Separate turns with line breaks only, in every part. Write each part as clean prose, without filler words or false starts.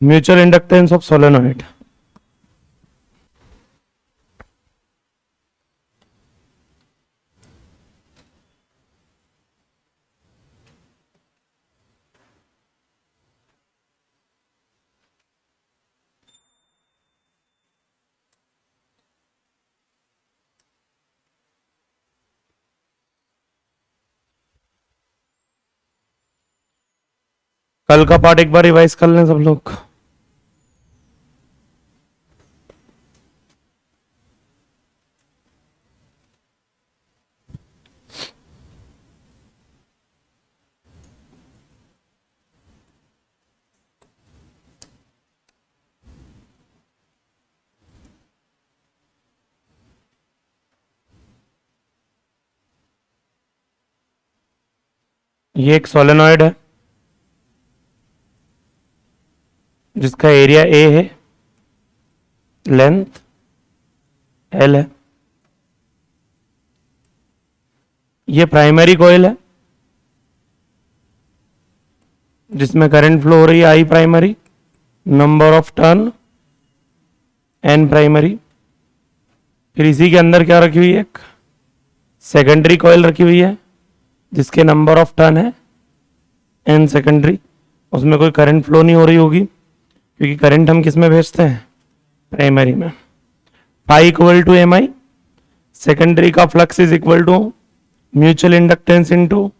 Mutual inductance of solenoid. कल का part एक बार रिवाइज कर लें सब लोग। ये एक सोलेनॉइड है जिसका एरिया ए है, लेंथ एल है। ये प्राइमरी कॉइल है जिसमें करंट फ्लो हो रही है I primary, number of turn N primary. फिर इसी के अंदर क्या रखी हुई है, एक सेकेंडरी कॉइल रखी हुई है जिसके नंबर ऑफ टर्न है एन सेकेंडरी। उसमें कोई करंट फ्लो नहीं हो रही होगी क्योंकि करंट हम किस में भेजते हैं, प्राइमरी में। Phi equal to M I, secondary का flux is equal to mutual inductance into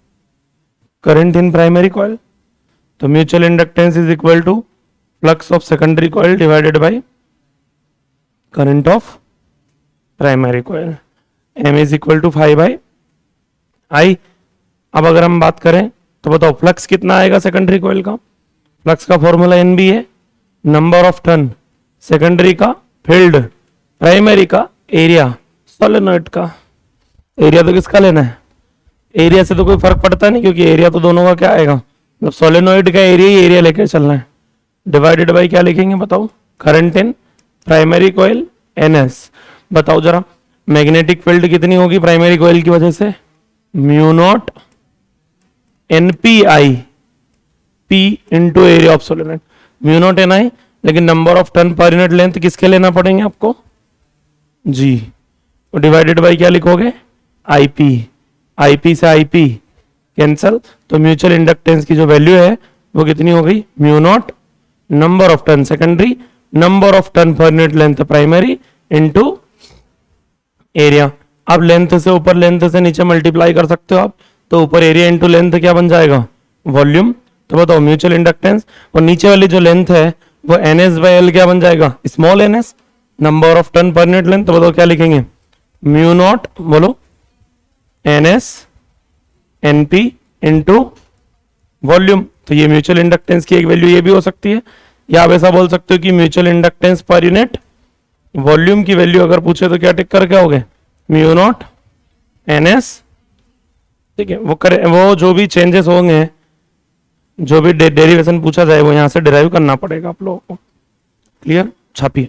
current in primary coil. तो mutual inductance is equal to flux of secondary coil divided by current of primary coil. M is equal to 5/I। अब अगर हम बात करें तो बताओ flux कितना आएगा सेकेंडरी कॉइल का। फ्लक्स का फॉर्मूला एन बी है, नंबर ऑफ टर्न सेकेंडरी का, फील्ड प्राइमरी का, एरिया सोलेनोइड का। एरिया तो किसका लेना है, एरिया से तो कोई फर्क पड़ता नहीं क्योंकि एरिया तो दोनों का क्या आएगा, मतलब सोलेनोइड का एरिया ही एरिया लेकर चलना है। डिवाइडेड बाय क्या लिखेंगे बताओ, current in primary coil N S. बताओ जरा मैग्नेटिक फील्ड कितनी होगी प्राइमरी कॉइल की वजह से, mu naught N P I, P into area of solenoid. Mu naught N I, लेकिन number of turn per unit length किसके लेना पड़ेंगे आपको, जी। डिवाइडेड बाय क्या लिखोगे, आईपी। आईपी से आईपी कैंसल, तो म्यूचुअल इंडक्टेंस की जो वैल्यू है वो कितनी हो गई, mu naught number of turn secondary, number of turn per unit length primary into area. अब लेंथ से ऊपर लेंथ से नीचे मल्टीप्लाई कर सकते हो आप, तो ऊपर एरिया इंटू लेंथ क्या बन जाएगा, वॉल्यूम। तो बताओ म्यूचुअल इंडक्टेंस और नीचे वाली जो लेंथ है वो एन एस बाई एल क्या बन जाएगा, small N S, number of turn per unit length. तो बताओ क्या लिखेंगे, म्यू नॉट बोलो N S N P into volume. तो ये म्यूचुअल इंडक्टेंस की एक वैल्यू ये भी हो सकती है, या आप ऐसा बोल सकते हो कि mutual inductance per unit volume की वैल्यू अगर पूछे तो क्या टिक कर क्या होगे, म्यू नॉट एन एस। ठीक है, वो जो भी चेंजेस होंगे, जो भी डेरिवेशन पूछा जाए वो यहां से डिराइव करना पड़ेगा आप लोगों को। क्लियर, छापिए।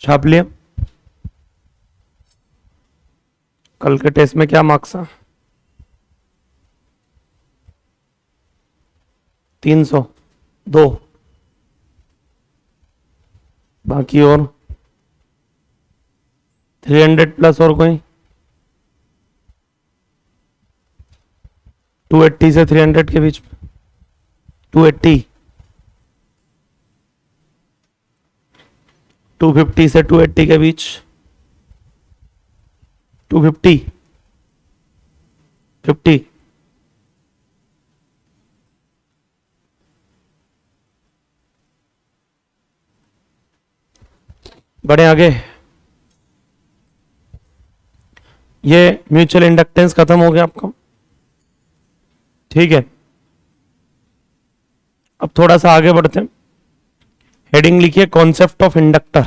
छाप लिया। कल के टेस्ट में क्या मार्क्स है? 302। बाकी और 300 प्लस और कोई? 280 से 300 के बीच में 280, 250 से 280 के बीच 250, 50, बढ़े आगे। ये म्यूचुअल इंडक्टेंस खत्म हो गया आपका, ठीक है। अब थोड़ा सा आगे बढ़ते हैं। हेडिंग लिखिए concept of inductor.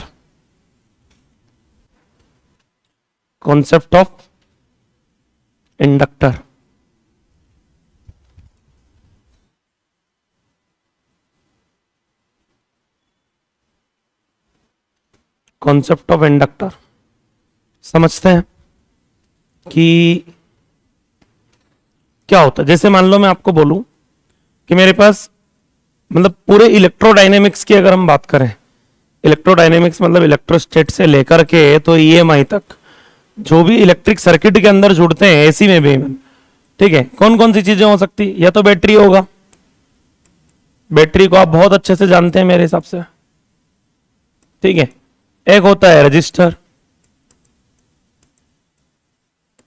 Concept of inductor. Concept of inductor समझते हैं कि क्या होता है। जैसे मान लो मैं आपको बोलूं कि मेरे पास मतलब पूरे इलेक्ट्रोडायनेमिक्स की अगर हम बात करें, इलेक्ट्रोडायनेमिक्स मतलब इलेक्ट्रोस्टेट से लेकर के तो ईएमआई तक जो भी इलेक्ट्रिक सर्किट के अंदर जुड़ते हैं, एसी में भी, ठीक है, कौन कौन सी चीजें हो सकती है? या तो बैटरी होगा, बैटरी को आप बहुत अच्छे से जानते हैं मेरे हिसाब से, ठीक है। एक होता है रजिस्टर,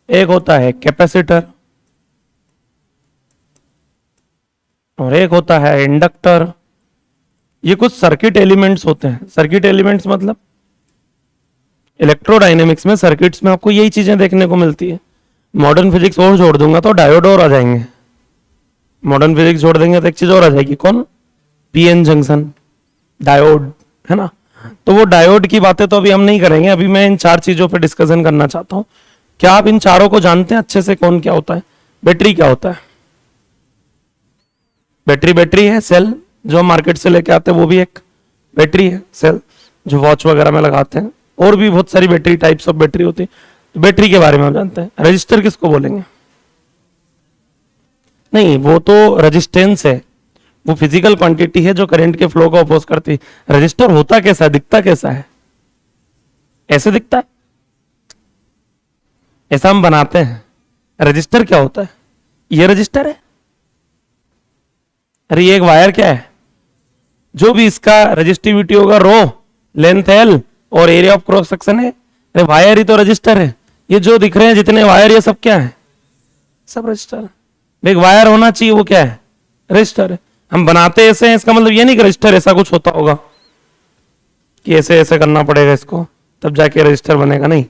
एक होता है कैपेसिटर, और एक होता है इंडक्टर। ये कुछ सर्किट एलिमेंट्स होते हैं। सर्किट एलिमेंट्स मतलब इलेक्ट्रोडायनेमिक्स में सर्किट्स में आपको यही चीजें देखने को मिलती है। मॉडर्न फिजिक्स और जोड़ दूंगा तो डायोड और आ जाएंगे। मॉडर्न फिजिक्स जोड़ देंगे तो एक चीज और आ जाएगी, कौन? पीएन जंक्शन, डायोड, है ना। तो वो डायोड की बातें तो अभी हम नहीं करेंगे। अभी मैं इन चार चीजों पर डिस्कशन करना चाहता हूं। क्या आप इन चारों को जानते हैं अच्छे से? कौन क्या होता है? बैटरी क्या होता है? बैटरी बैटरी है, सेल जो हम मार्केट से लेके आते हैं वो भी एक बैटरी है, सेल जो वॉच वगैरह में लगाते हैं। और भी बहुत सारी बैटरी, टाइप्स ऑफ बैटरी होती है। तो बैटरी के बारे में हम जानते हैं। रजिस्टर किसको बोलेंगे? नहीं, वो तो रेजिस्टेंस है, वो फिजिकल क्वांटिटी है जो करंट के फ्लो को अपोज करती है। रजिस्टर होता कैसा है, दिखता कैसा है? ऐसे दिखता है, ऐसा हम बनाते हैं। रजिस्टर क्या होता है? ये रजिस्टर है। अरे ये एक वायर क्या है? जो भी इसका रजिस्टिविटी होगा रो, लेंथ एल और एरिया ऑफ क्रॉस सेक्शन है। अरे वायर ही तो रजिस्टर है। ये जो दिख रहे हैं जितने वायर, ये सब क्या है? सब रजिस्टर है। एक वायर होना चाहिए, वो क्या है? रजिस्टर है। हम बनाते ऐसे हैं, इसका मतलब ये नहीं कि रजिस्टर ऐसा कुछ होता होगा कि ऐसे ऐसे करना पड़ेगा इसको तब जाके रजिस्टर बनेगा। नहीं,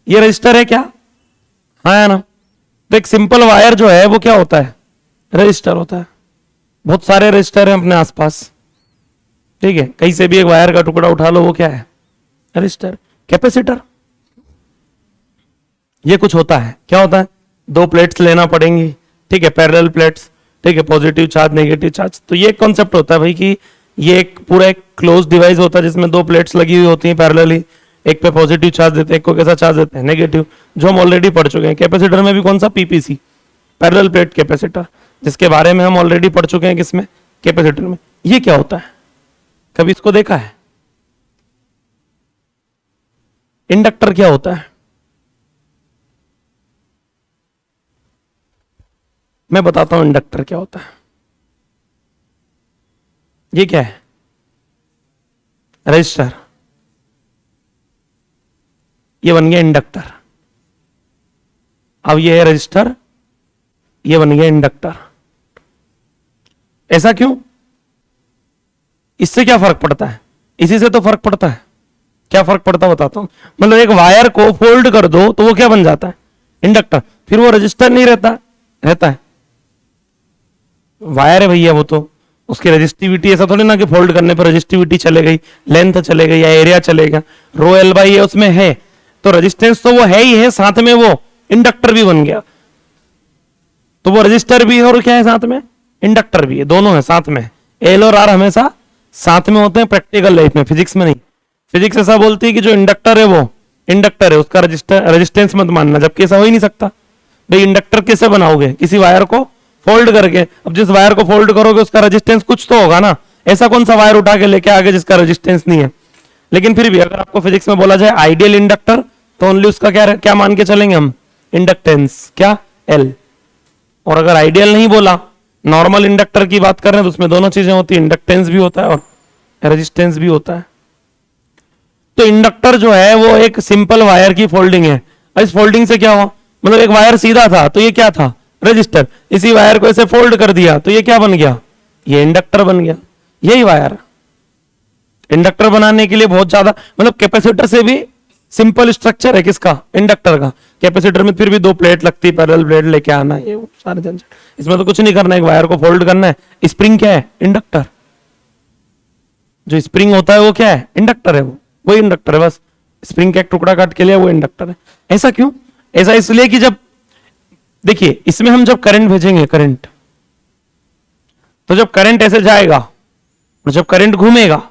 ये रजिस्टर है क्या? हाँ है ना। तो एक सिंपल वायर जो है वो क्या होता है? रजिस्टर होता है। बहुत सारे रजिस्टर हैं अपने आसपास, ठीक है। कहीं से भी एक वायर का टुकड़ा उठा लो, वो क्या है? रजिस्टर। कैपेसिटर ये कुछ होता है, क्या होता है? दो प्लेट्स लेना पड़ेंगी, ठीक है, पैरेलल प्लेट्स, ठीक है, पॉजिटिव चार्ज नेगेटिव चार्ज। तो ये कॉन्सेप्ट होता है भाई कि ये एक पूरा एक क्लोज डिवाइस होता है जिसमें दो प्लेट्स लगी हुई होती हैं पैरेलली। एक पे पॉजिटिव चार्ज देते हैं, एक को कैसा चार्ज देते हैं? नेगेटिव, जो हम ऑलरेडी पढ़ चुके हैं। कैपेसिटर में भी कौन सा? पीपीसी, पैरेलल प्लेट कैपेसिटर, जिसके बारे में हम ऑलरेडी पढ़ चुके हैं। किसमें? कैपेसिटर में। ये क्या होता है? कभी इसको देखा है? इंडक्टर क्या होता है? मैं बताता हूं इंडक्टर क्या होता है। ये क्या है? रजिस्टर। ये बन गया इंडक्टर। अब ये है रजिस्टर, ये बन गया इंडक्टर। ऐसा क्यों? इससे क्या फर्क पड़ता है? इसी से तो फर्क पड़ता है। क्या फर्क पड़ता है बताता हूं। मतलब एक वायर को फोल्ड कर दो तो वो क्या बन जाता है? इंडक्टर। फिर वो रजिस्टर नहीं रहता? रहता है। वायर है भैया, वो तो उसकी रजिस्टिविटी ऐसा थोड़ी ना कि फोल्ड करने पर रजिस्टिविटी चले गई, लेंथ चले गई या एरिया चलेगा। रो एल बाई है उसमें है, तो रजिस्टेंस तो वो है ही है, साथ में वो इंडक्टर भी बन गया। तो वो रजिस्टर भी है और क्या है साथ में? इंडक्टर भी है। दोनों है साथ में। एल और आर हमेशा साथ में होते हैं प्रैक्टिकल लाइफ में, फिजिक्स में नहीं। फिजिक्स ऐसा बोलती है कि जो इंडक्टर है वो इंडक्टर है, उसका रेजिस्टेंस मत मानना, जबकि ऐसा हो ही नहीं सकता। भाई इंडक्टर कैसे बनाओगे? किसी वायर को फोल्ड करके। अब जिस वायर को फोल्ड करोगे उसका रेजिस्टेंस कुछ तो होगा ना, ऐसा कौन सा वायर उठा के लेके आगे जिसका रेजिस्टेंस नहीं है। लेकिन फिर भी अगर आपको फिजिक्स में बोला जाए आइडियल इंडक्टर, तो ओनली उसका क्या क्या मान के चलेंगे हम? इंडक्टेंस, क्या? एल। और अगर आइडियल नहीं बोला, नॉर्मल इंडक्टर की बात कर रहे हैं, तो उसमें दोनों चीजें होती है, इंडक्टेंस भी होता है और रेजिस्टेंस भी होता है। तो इंडक्टर जो है वो एक सिंपल वायर की फोल्डिंग है। इस फोल्डिंग से क्या हुआ? मतलब एक वायर सीधा था तो ये क्या था? रजिस्टर। इसी वायर को ऐसे फोल्ड कर दिया तो ये क्या बन गया? ये इंडक्टर बन गया। यही वायर इंडक्टर बनाने के लिए बहुत ज्यादा, मतलब कैपेसिटर से भी सिंपल स्ट्रक्चर है किसका? इंडक्टर का। कैपेसिटर में फिर भी दो प्लेट लगती है, पैरेलल प्लेट लेके आना, ये सारे झंझट। इसमें तो कुछ नहीं करना है, एक वायर को फोल्ड करना है। स्प्रिंग क्या है? इंडक्टर। जो स्प्रिंग होता है वो क्या है? इंडक्टर है। वो इंडक्टर है, बस स्प्रिंग का एक टुकड़ा काट के लिया, वो इंडक्टर है। ऐसा क्यों? ऐसा इसलिए कि जब देखिए इसमें हम जब करंट भेजेंगे, करंट, तो जब करंट ऐसे जाएगा और जब करंट घूमेगा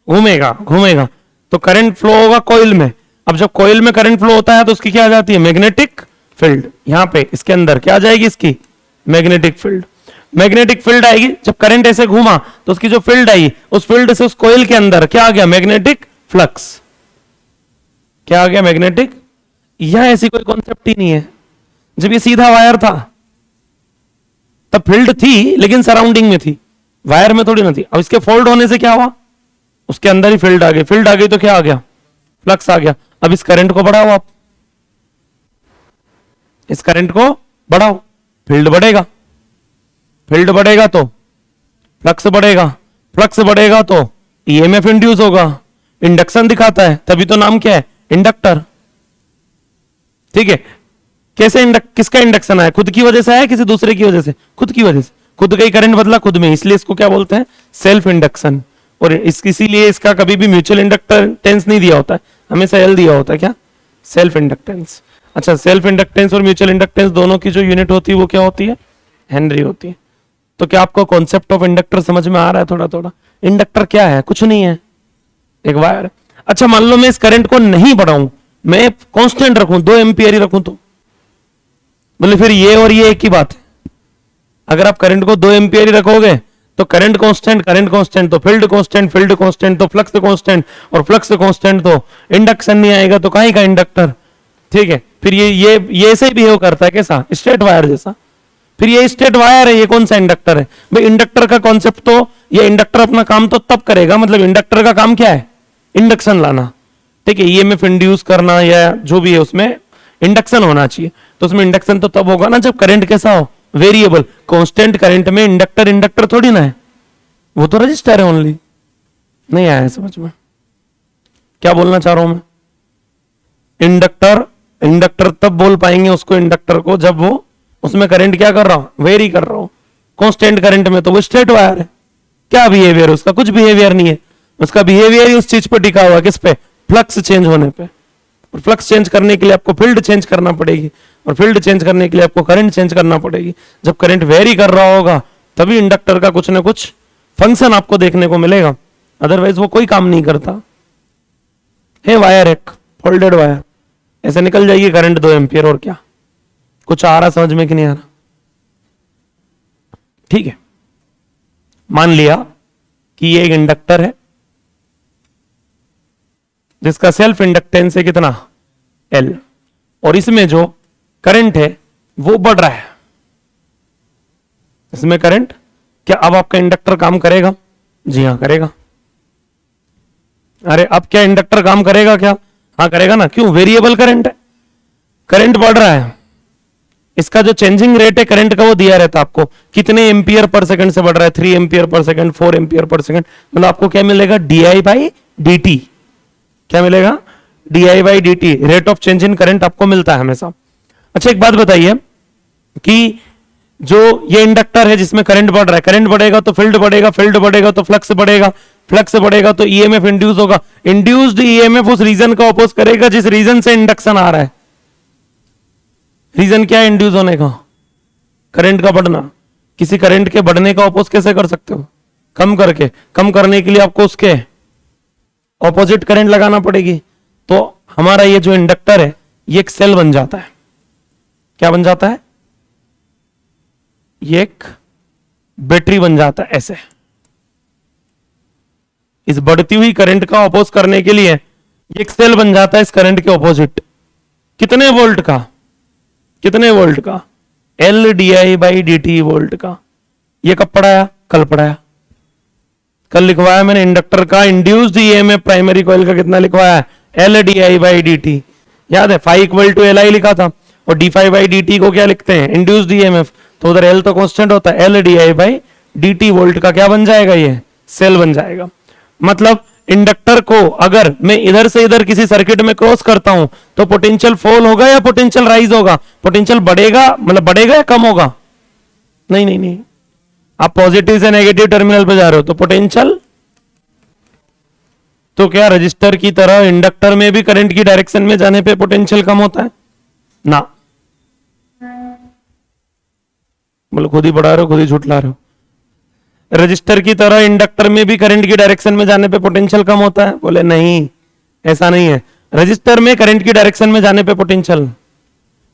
घूमेगा घूमेगा तो करंट फ्लो होगा कॉइल में। अब जब कॉइल में करंट फ्लो होता है तो उसकी क्या आ जाती है? Magnetic field. यहां पे इसके अंदर क्या आ जाएगी? इसकी मैग्नेटिक फील्ड। मैग्नेटिक फील्ड आएगी। जब करंट ऐसे घूमा तो उसकी जो फील्ड आई, उस फील्ड से उस कॉइल के अंदर क्या आ गया? Magnetic flux. क्या आ गया? मैग्नेटिक। यहां ऐसी कोई कॉन्सेप्ट ही नहीं है। जब ये सीधा वायर था तब फील्ड थी लेकिन सराउंडिंग में थी, वायर में थोड़ी ना थी। अब इसके फोल्ड होने से क्या हुआ? उसके अंदर ही फील्ड आ गई। फील्ड आ गई तो क्या आ गया? फ्लक्स आ गया। अब इस करंट को बढ़ाओ, आप इस करंट को बढ़ाओ, फील्ड बढ़ेगा। फील्ड बढ़ेगा तो फ्लक्स बढ़ेगा। फ्लक्स बढ़ेगा तो ईएमएफ इंड्यूस होगा। इंडक्शन दिखाता है, तभी तो नाम क्या है? इंडक्टर। ठीक है। कैसे किसका इंडक्शन आया? खुद की वजह से आया, किसी दूसरे की वजह से? खुद की वजह से। खुद का ही करंट बदला खुद में, इसलिए इसको क्या बोलते हैं? Self induction. और इसीलिए इसका कभी भी म्यूचुअल इंडक्टेंस नहीं दिया होता है, हमेशा एल दिया होता है। क्या? Self inductance. अच्छा, सेल्फ इंडक्टेंस और म्यूचुअल इंडक्टेंस दोनों की जो यूनिट होती है वो क्या होती है? हेनरी होती है। तो क्या आपको कॉन्सेप्ट ऑफ इंडक्टर समझ में आ रहा है? थोड़ा थोड़ा। इंडक्टर क्या है? कुछ नहीं है, एक वायर। अच्छा, मान लो मैं इस करंट को नहीं बढ़ाऊं, मैं कांस्टेंट रखूं, 2 एम्पियर ही रखूं, तो बोले फिर ये और ये एक ही बात है। अगर आप करंट को 2 एम्पियर ही रखोगे तो करंट कांस्टेंट, करंट कांस्टेंट तो फील्ड कांस्टेंट, फील्ड कांस्टेंट तो फ्लक्स कांस्टेंट, और फ्लक्स कांस्टेंट तो इंडक्शन नहीं आएगा, तो कहीं का इंडक्टर। ठीक है। फिर ये ऐसे ही बिहेव करता है, कैसा? स्ट्रेट वायर जैसा। फिर ये स्ट्रेट वायर है, ये कौन सा इंडक्टर है? भाई इंडक्टर का कॉन्सेप्ट तो, ये इंडक्टर अपना काम तो तब करेगा, मतलब इंडक्टर का काम क्या है? इंडक्शन लाना। ठीक है। ईएमएफ इंड्यूस करना या जो भी है उसमें इंडक्शन होना चाहिए। तो उसमें इंडक्शन तो तब होगा ना जब करंट कैसा हो? वेरिएबल। कांस्टेंट करंट में इंडक्टर इंडक्टर थोड़ी ना है, वो तो रजिस्टर है ओनली। नहीं आया है समझ में? क्या बोलना चाह रहा हूं मैं? इंडक्टर इंडक्टर तब बोल पाएंगे उसको, इंडक्टर को, जब वो उसमें करंट क्या कर रहा हूं? वेरी कर रहा हूं। कांस्टेंट करंट में तो वो स्ट्रेट वायर है। क्या बिहेवियर? उसका कुछ बिहेवियर नहीं है। उसका बिहेवियर ही उस चीज पर टिका हुआ, किस पे? फ्लक्स चेंज होने पे। और फ्लक्स चेंज करने के लिए आपको फील्ड चेंज करना पड़ेगी, और फील्ड चेंज करने के लिए आपको करंट चेंज करना पड़ेगी। जब करंट वेरी कर रहा होगा तभी इंडक्टर का कुछ ना कुछ फंक्शन आपको देखने को मिलेगा, अदरवाइज वो कोई काम नहीं करता है। वायर, एक फोल्डेड वायर, ऐसे निकल जाएगी करंट 2 एम्पियर। और क्या कुछ आ रहा समझ में कि नहीं आ रहा? ठीक है। मान लिया कि ये एक इंडक्टर है जिसका सेल्फ इंडक्टेंस है कितना? एल। और इसमें जो करंट है वो बढ़ रहा है। इसमें करंट, क्या अब आपका इंडक्टर काम करेगा? जी हाँ करेगा। अरे अब क्या इंडक्टर काम करेगा? क्या? हाँ करेगा ना। क्यों? वेरिएबल करंट है, करंट बढ़ रहा है। इसका जो चेंजिंग रेट है करंट का वो दिया रहता है आपको, कितने एम्पियर पर सेकंड से बढ़ रहा है, 3 ampere per second, 4 ampere per second. मतलब आपको क्या मिलेगा? di/dt। क्या मिलेगा? di/dt, rate of change in current आपको मिलता है हमेशा। अच्छा एक बात बताइए कि जो ये इंडक्टर है जिसमें करंट बढ़ रहा है, करंट बढ़ेगा तो फील्ड बढ़ेगा, फील्ड बढ़ेगा तो फ्लक्स बढ़ेगा, फ्लक्स बढ़ेगा तो ईएमएफ इंड्यूस होगा। इंड्यूस्ड ईएमएफ उस रीजन का अपोज करेगा जिस रीजन से इंडक्शन आ रहा है। रीजन क्या है इंड्यूस होने का? करंट का बढ़ना। किसी करंट के बढ़ने का अपोज कैसे कर सकते हो? कम करके। कम करने के लिए आपको उसके ऑपोजिट करंट लगाना पड़ेगी, तो हमारा ये जो इंडक्टर है ये एक सेल बन जाता है। क्या बन जाता है? ये एक बैटरी बन जाता है ऐसे। इस बढ़ती हुई करंट का अपोज करने के लिए ये एक सेल बन जाता है इस करंट के ऑपोजिट। कितने वोल्ट का? कितने वोल्ट का? L D I by D T volt का। ये कब पढ़ाया? कल पढ़ाया। कल लिखवाया मैंने इंडक्टर का इंड्यूस्ड ईएमएफ प्राइमरी कॉइल का कितना लिखवाया? L D I by D T. याद है? Phi equal to L I लिखा था, और D phi by D T को क्या लिखते हैं? Induced EMF. तो उधर एल तो कांस्टेंट होता है, L D I by D T volt का क्या बन जाएगा? ये सेल बन जाएगा। मतलब इंडक्टर को अगर मैं इधर से इधर किसी सर्किट में क्रॉस करता हूं तो पोटेंशियल फॉल होगा या पोटेंशियल राइज होगा? पोटेंशियल बढ़ेगा, मतलब बढ़ेगा या कम होगा? नहीं नहीं नहीं, आप पॉजिटिव से नेगेटिव टर्मिनल पे जा रहे हो तो पोटेंशियल। तो क्या रजिस्टर की तरह इंडक्टर में भी करंट की डायरेक्शन में जाने पे पोटेंशियल कम होता है? ना। बोलो खुद ही बढ़ा रहे हो, खुद ही झूठला रहे हो। रजिस्टर की तरह इंडक्टर में भी करंट की डायरेक्शन में जाने पे पोटेंशियल कम होता है? बोले नहीं, ऐसा नहीं है। रजिस्टर में करंट की डायरेक्शन में जाने पे पोटेंशियल,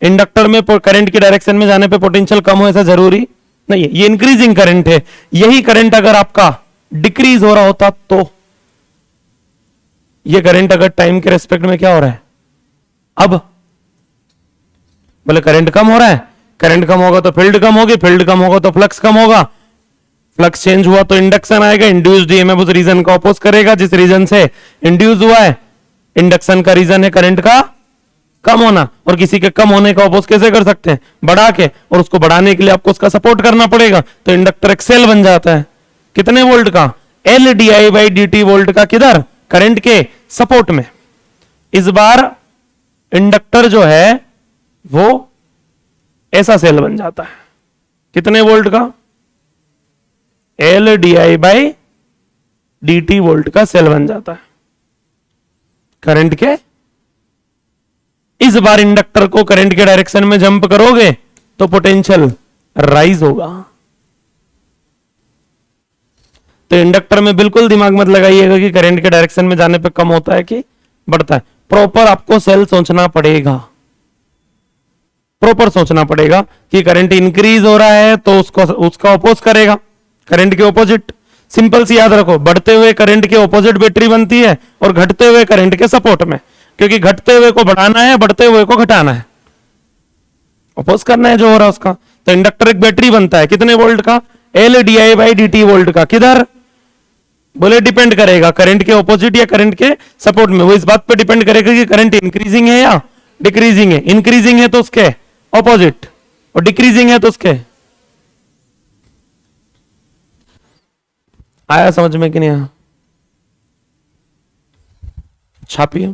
इंडक्टर में करंट की डायरेक्शन में जाने पे पोटेंशियल कम हो ऐसा जरूरी नहीं है। ये इंक्रीजिंग करंट है। यही करंट अगर आपका डिक्रीज हो रहा होता तो, ये करंट अगर टाइम के रेस्पेक्ट में क्या हो रहा है अब? बोले करंट कम हो रहा है। करंट कम होगा तो फील्ड कम होगी, फील्ड कम होगा तो फ्लक्स कम होगा, फ्लक्स चेंज हुआ तो इंडक्शन आएगा, इंड्यूस्ड ईएमएफ उस रीजन का अपोज करेगा जिस रीजन से इंड्यूस हुआ है। इंडक्शन का रीजन है करंट का कम होना, और किसी के कम होने का अपोज कैसे कर सकते हैं? बढ़ा के, और उसको बढ़ाने के लिए आपको उसका सपोर्ट करना पड़ेगा, तो इंडक्टर एक सेल बन जाता है। कितने वोल्ट का? L D I by D T volt का। किधर? करंट के सपोर्ट में। इस बार इंडक्टर जो है वो ऐसा सेल बन जाता है। कितने वोल्ट का? L D I by D T volt का सेल बन जाता है करंट के। इस बार इंडक्टर को करंट के डायरेक्शन में जंप करोगे तो पोटेंशियल राइज होगा। तो इंडक्टर में बिल्कुल दिमाग मत लगाइएगा कि करंट के डायरेक्शन में जाने पे कम होता है कि बढ़ता है। प्रॉपर आपको सेल सोचना पड़ेगा, प्रॉपर सोचना पड़ेगा कि करंट इंक्रीज हो रहा है तो उसको उसका अपोज करेगा करंट के ऑपोजिट। सिंपल सी याद रखो, बढ़ते हुए करंट के ऑपोजिट बैटरी बनती है और घटते हुए करंट के सपोर्ट में, क्योंकि घटते हुए को बढ़ाना है, बढ़ते हुए को घटाना है, अपोज करना है जो हो रहा है उसका। तो इंडक्टर एक बैटरी बनता है कितने वोल्ट का? L D I by D T volt का। किधर? बोले डिपेंड करेगा करंट के ऑपोजिट या करंट के सपोर्ट में। वो इस बात पे डिपेंड करेगा कि करंट इंक्रीजिंग है या डिक्रीजिंग है। इंक्रीजिंग है तो उसके ऑपोजिट, और डिक्रीजिंग है तो उसके। आया समझ में कि नहीं आया? छापिए।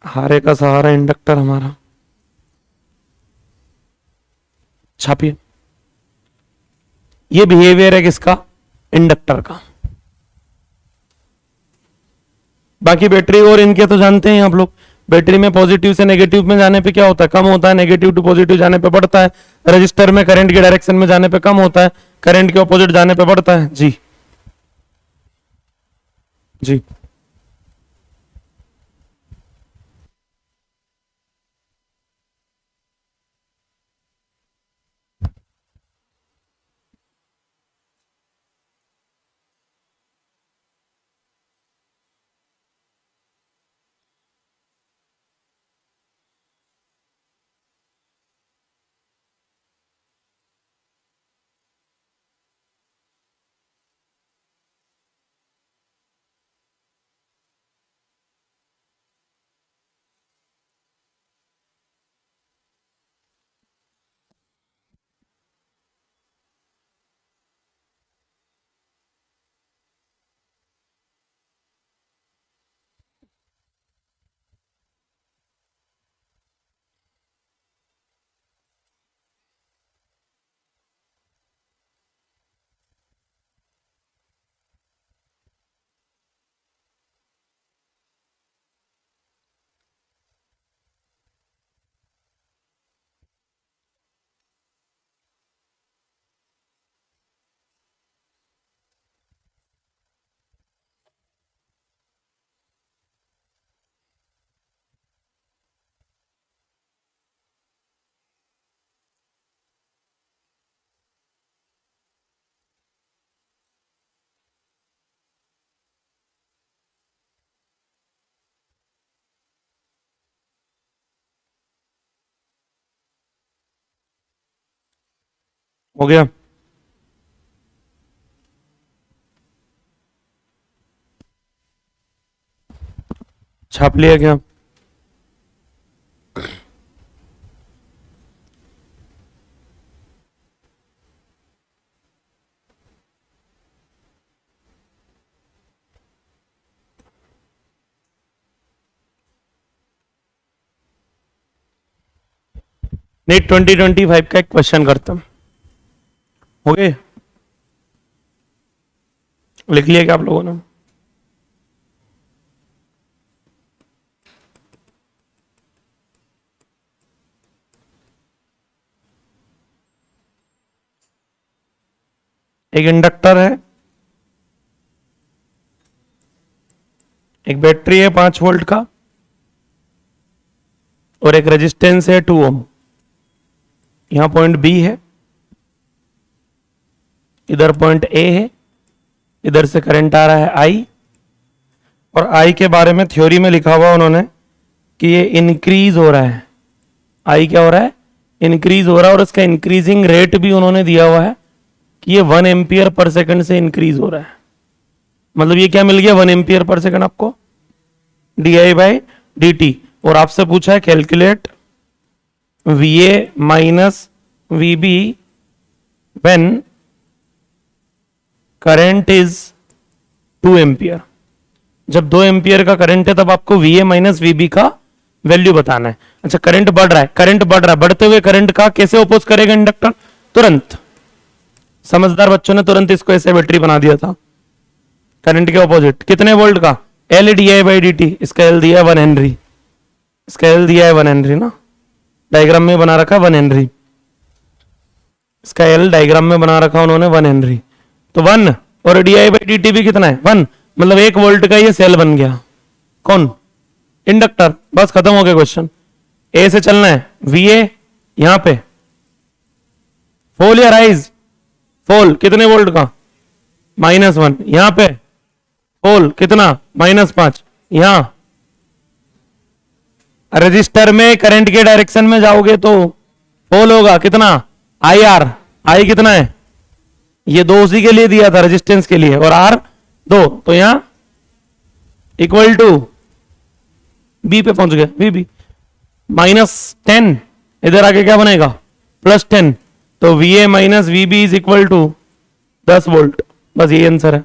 हारे का सहारा इंडक्टर हमारा, छापिए। ये बिहेवियर है किसका? इंडक्टर का। बाकी बैटरी और इनके तो जानते हैं आप लोग। बैटरी में पॉजिटिव से नेगेटिव में जाने पे क्या होता है? कम होता है। नेगेटिव टू पॉजिटिव जाने पे बढ़ता है। रजिस्टर में करंट के डायरेक्शन में जाने पे कम होता है, करंट के ऑपोजिट जाने पे बढ़ता है। जी जी। हो गया? छाप लिया क्या? नीट 2025 का एक क्वेश्चन करता हूं। हो गए? लिख लिया क्या आप लोगों ने? एक इंडक्टर है, एक बैटरी है 5 वोल्ट का, और एक रेजिस्टेंस है 2 ओम। यहां पॉइंट बी है, इधर पॉइंट ए है, इधर से करंट आ रहा है आई, और आई के बारे में थ्योरी में लिखा हुआ उन्होंने कि ये इंक्रीज हो रहा है। आई क्या हो रहा है? इंक्रीज हो रहा है, और इसका इंक्रीजिंग रेट भी उन्होंने दिया हुआ है कि ये 1 एम्पियर पर सेकंड से इंक्रीज हो रहा है। मतलब ये क्या मिल गया? 1 एम्पियर पर सेकंड आपको, D I by D T. और आपसे पूछा है calculate V A minus V B when current is 2 ampere. जब 2 एम्पियर का करंट है तब आपको V A minus V B का वैल्यू बताना है। अच्छा, करंट बढ़ रहा है, करंट बढ़ रहा है, बढ़ते हुए करंट का कैसे ओपोज करेगा इंडक्टर? तुरंत। समझदार बच्चों ने तुरंत इसको ऐसे बैटरी बना दिया था, करंट के ऑपोजिट। कितने वोल्ट का? L D I by D T. इसका एल दिया 1 हेनरी, इसका एल दिया है 1 हेनरी ना, डायग्राम में बना रखा 1 हेनरी। इसका एल डायग्राम में बना रखा उन्होंने 1 हेनरी। तो 1 और D I by D T भी कितना है? 1। मतलब 1 वोल्ट का ये सेल बन गया। कौन? इंडक्टर। बस खत्म हो गया क्वेश्चन। ए से चलना है, वी ए यहां पे, फॉल या राइज? फॉल। कितने वोल्ट का? -1। यहां पे फॉल कितना? -5। यहां रजिस्टर में करंट के डायरेक्शन में जाओगे तो फॉल होगा कितना? I R. आई कितना है? ये 2 उसी के लिए दिया था, रेजिस्टेंस के लिए, और आर 2। तो यहां इक्वल टू बी पे पहुंच गए, वी बी -10। इधर आके क्या बनेगा? +10। तो V A minus V B is equal to 10 volt. बस ये आंसर है।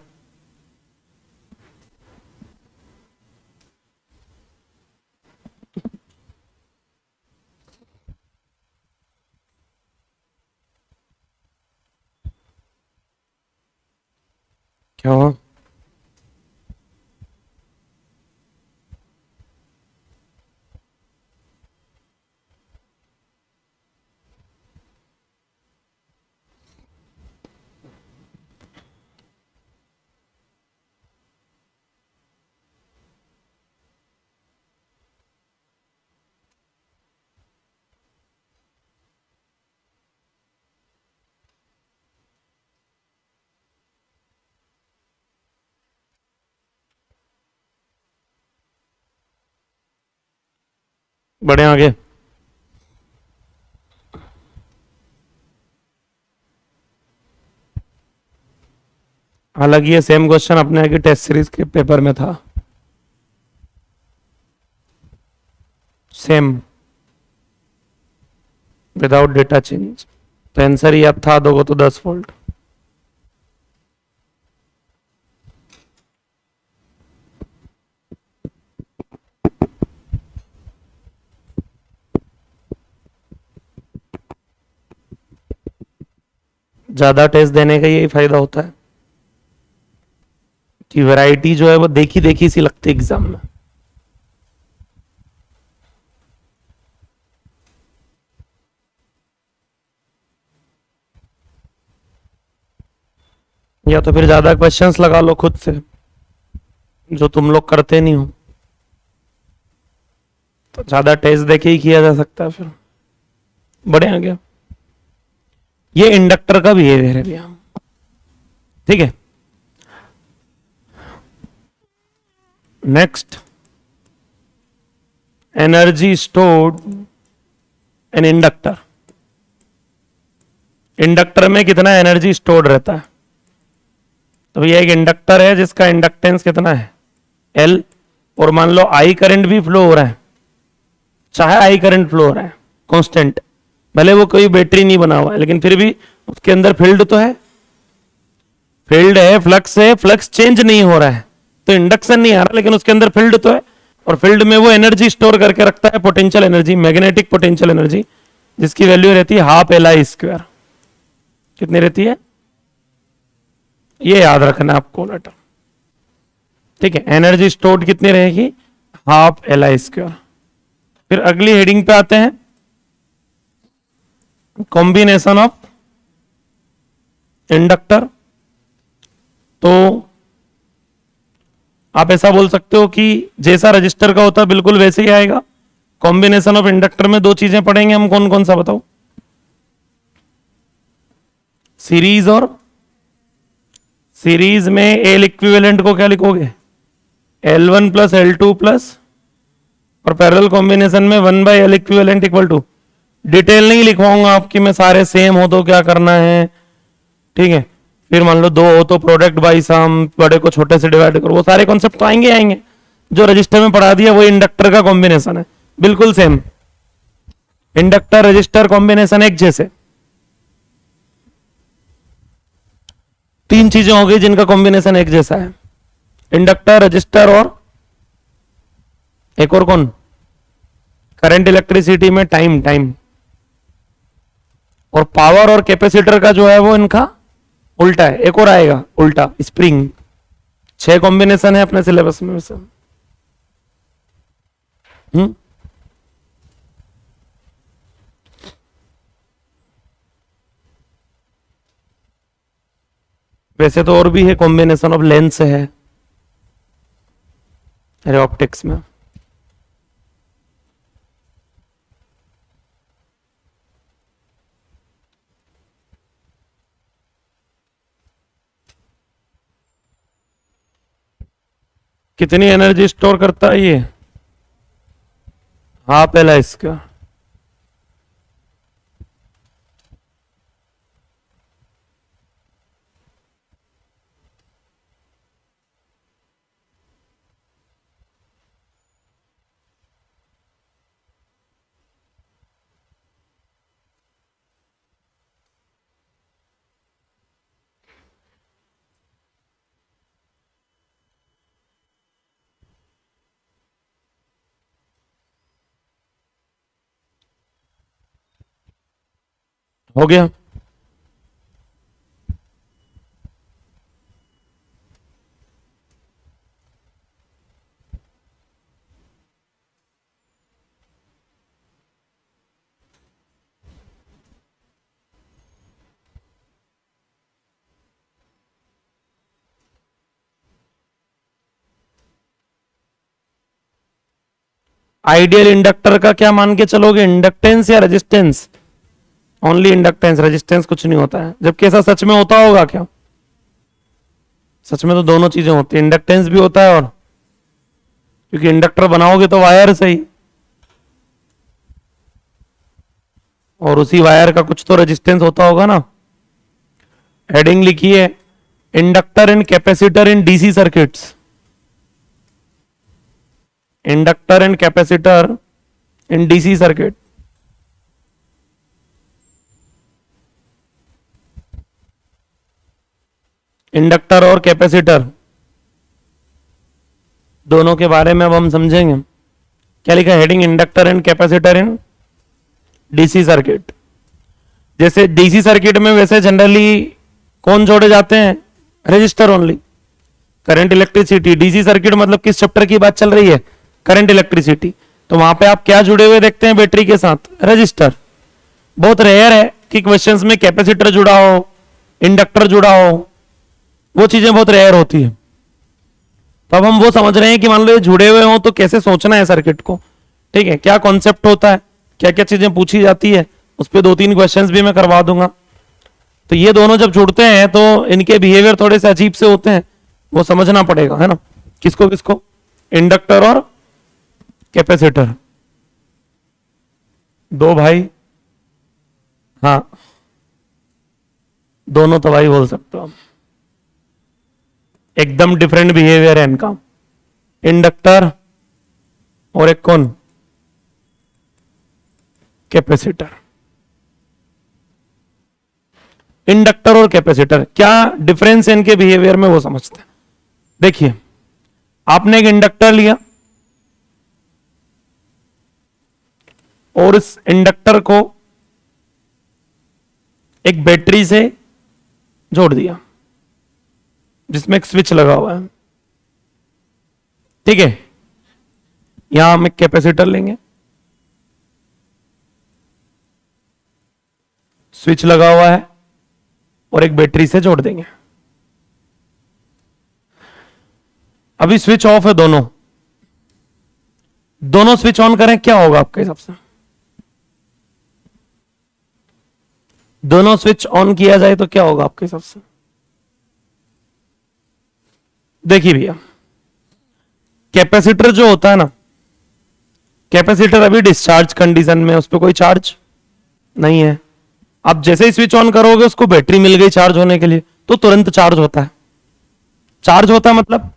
क्या हुआ? बढ़े आगे। हालांकि ये सेम क्वेश्चन अपने आगे टेस्ट सीरीज के पेपर में था, सेम, विदाउट डेटा चेंज। तो आंसर ही अब था, 2 को तो 10 वोल्ट। ज्यादा टेस्ट देने का यही फायदा होता है कि वैरायटी जो है वो देखी देखी सी लगती है एग्जाम में। या तो फिर ज्यादा क्वेश्चंस लगा लो खुद से, जो तुम लोग करते नहीं हो, तो ज्यादा टेस्ट देके ही किया जा सकता है फिर। बड़े आ गया। ये इंडक्टर का बिहेवियर है भैया, ठीक है। Next, energy stored in inductor. Inductor में कितना एनर्जी स्टोर्ड रहता है। तो ये एक इंडक्टर है जिसका इंडक्टेंस कितना है L, और मान लो I करंट भी फ्लो हो रहा है, चाहे I करंट फ्लो हो रहा है कांस्टेंट, भले वो कोई बैटरी नहीं बना हुआ है लेकिन फिर भी उसके अंदर फील्ड तो है, फील्ड है, फ्लक्स है, फ्लक्स चेंज नहीं हो रहा है तो इंडक्शन नहीं आ रहा, लेकिन उसके अंदर फील्ड तो है, और फील्ड में वो एनर्जी स्टोर करके रखता है, potential energy, magnetic potential energy, जिसकी वैल्यू रहती है ½ Li²। कितनी रहती है ये याद रखना आपको लेटर, ठीक है। एनर्जी स्टोर्ड कितनी रहेगी ½ Li²। फिर अगली हेडिंग पे आते हैं, कॉम्बिनेशन ऑफ इंडक्टर। तो आप ऐसा बोल सकते हो कि जैसा रजिस्टर का होता है बिल्कुल वैसे ही आएगा। कॉम्बिनेशन ऑफ इंडक्टर में दो चीजें पढ़ेंगे हम, कौन कौन सा बताओ, सीरीज और सीरीज में एल इक्विवेलेंट को क्या लिखोगे L1 प्लस L2 प्लस, और पैरेलल कॉम्बिनेशन में 1/L equivalent equal to, detail नहीं लिखवाऊंगा आपकी मैं, सारे सेम हो तो क्या करना है, ठीक है। फिर मान लो दो हो तो प्रोडक्ट बाई सम, बड़े को छोटे से डिवाइड करो, वो सारे कॉन्सेप्ट तो आएंगे आएंगे, जो रजिस्टर में पढ़ा दिया वो इंडक्टर का कॉम्बिनेशन है, बिल्कुल सेम। इंडक्टर रजिस्टर कॉम्बिनेशन एक जैसे, तीन चीजें हो गई जिनका कॉम्बिनेशन एक जैसा है, इंडक्टर रजिस्टर और एक और कौन, करंट इलेक्ट्रिसिटी में टाइम, और पावर और कैपेसिटर का जो है वो इनका उल्टा है, एक और आएगा उल्टा, स्प्रिंग। 6 कॉम्बिनेशन है अपने सिलेबस में वैसे। वैसे तो और भी है, कॉम्बिनेशन ऑफ लेंस है अरे ऑप्टिक्स में। कितनी एनर्जी स्टोर करता है ये ½ इसका, हो गया। आइडियल इंडक्टर का क्या मान के चलोगे, इंडक्टेंस या रेजिस्टेंस, ओनली इंडक्टेंस, रेजिस्टेंस कुछ नहीं होता है, जबकि ऐसा सच में होता होगा क्या, सच में तो दोनों चीजें होती है, इंडक्टेंस भी होता है और, क्योंकि इंडक्टर बनाओगे तो वायर से ही, और उसी वायर का कुछ तो रेजिस्टेंस होता होगा ना। हेडिंग लिखिए, inductor and capacitor in DC circuits, inductor and capacitor in DC circuit. Inductor और कैपेसिटर दोनों के बारे में अब हम समझेंगे। क्या लिखा heading, inductor and capacitor in DC circuit. जैसे डीसी सर्किट में वैसे जनरली कौन जोड़े जाते हैं, register only, current electricity. DC circuit मतलब किस चैप्टर की बात चल रही है, करंट इलेक्ट्रिसिटी, तो वहां पे आप क्या जुड़े हुए देखते हैं बैटरी के साथ, रजिस्टर। बहुत रेयर है कि क्वेश्चंस में कैपेसिटर जुड़ा हो, इंडक्टर जुड़ा हो, वो चीजें बहुत रेयर होती है। तो अब हम वो समझ रहे हैं कि मान लो ये जुड़े हुए हो तो कैसे सोचना है सर्किट को, ठीक है, क्या कॉन्सेप्ट होता है, क्या क्या चीजें पूछी जाती है, उस पर 2-3 क्वेश्चंस भी मैं करवा दूंगा। तो ये दोनों जब जुड़ते हैं तो इनके बिहेवियर थोड़े से अजीब से होते हैं, वो समझना पड़ेगा, है ना। किसको किसको, इंडक्टर और कैपेसिटर, दो भाई, हाँ दोनों तबाही बोल सकते हो आप, एकदम डिफरेंट बिहेवियर है इनका। इंडक्टर और एक कौन, कैपेसिटर। इंडक्टर और कैपेसिटर क्या डिफरेंस है इनके बिहेवियर में वो समझते हैं। देखिए, आपने एक इंडक्टर लिया और इस इंडक्टर को एक बैटरी से जोड़ दिया जिसमें एक स्विच लगा हुआ है, ठीक है। यहां हम एक कैपेसिटर लेंगे, स्विच लगा हुआ है और एक बैटरी से जोड़ देंगे। अभी स्विच ऑफ है, दोनों स्विच ऑन करें, क्या होगा आपके हिसाब से? दोनों स्विच ऑन किया जाए तो क्या होगा आपके हिसाब से? देखिए भैया, कैपेसिटर जो होता है ना, कैपेसिटर अभी डिस्चार्ज कंडीशन में, उस पर कोई चार्ज नहीं है। आप जैसे ही स्विच ऑन करोगे उसको बैटरी मिल गई चार्ज होने के लिए, तो तुरंत चार्ज होता है। चार्ज होता है मतलब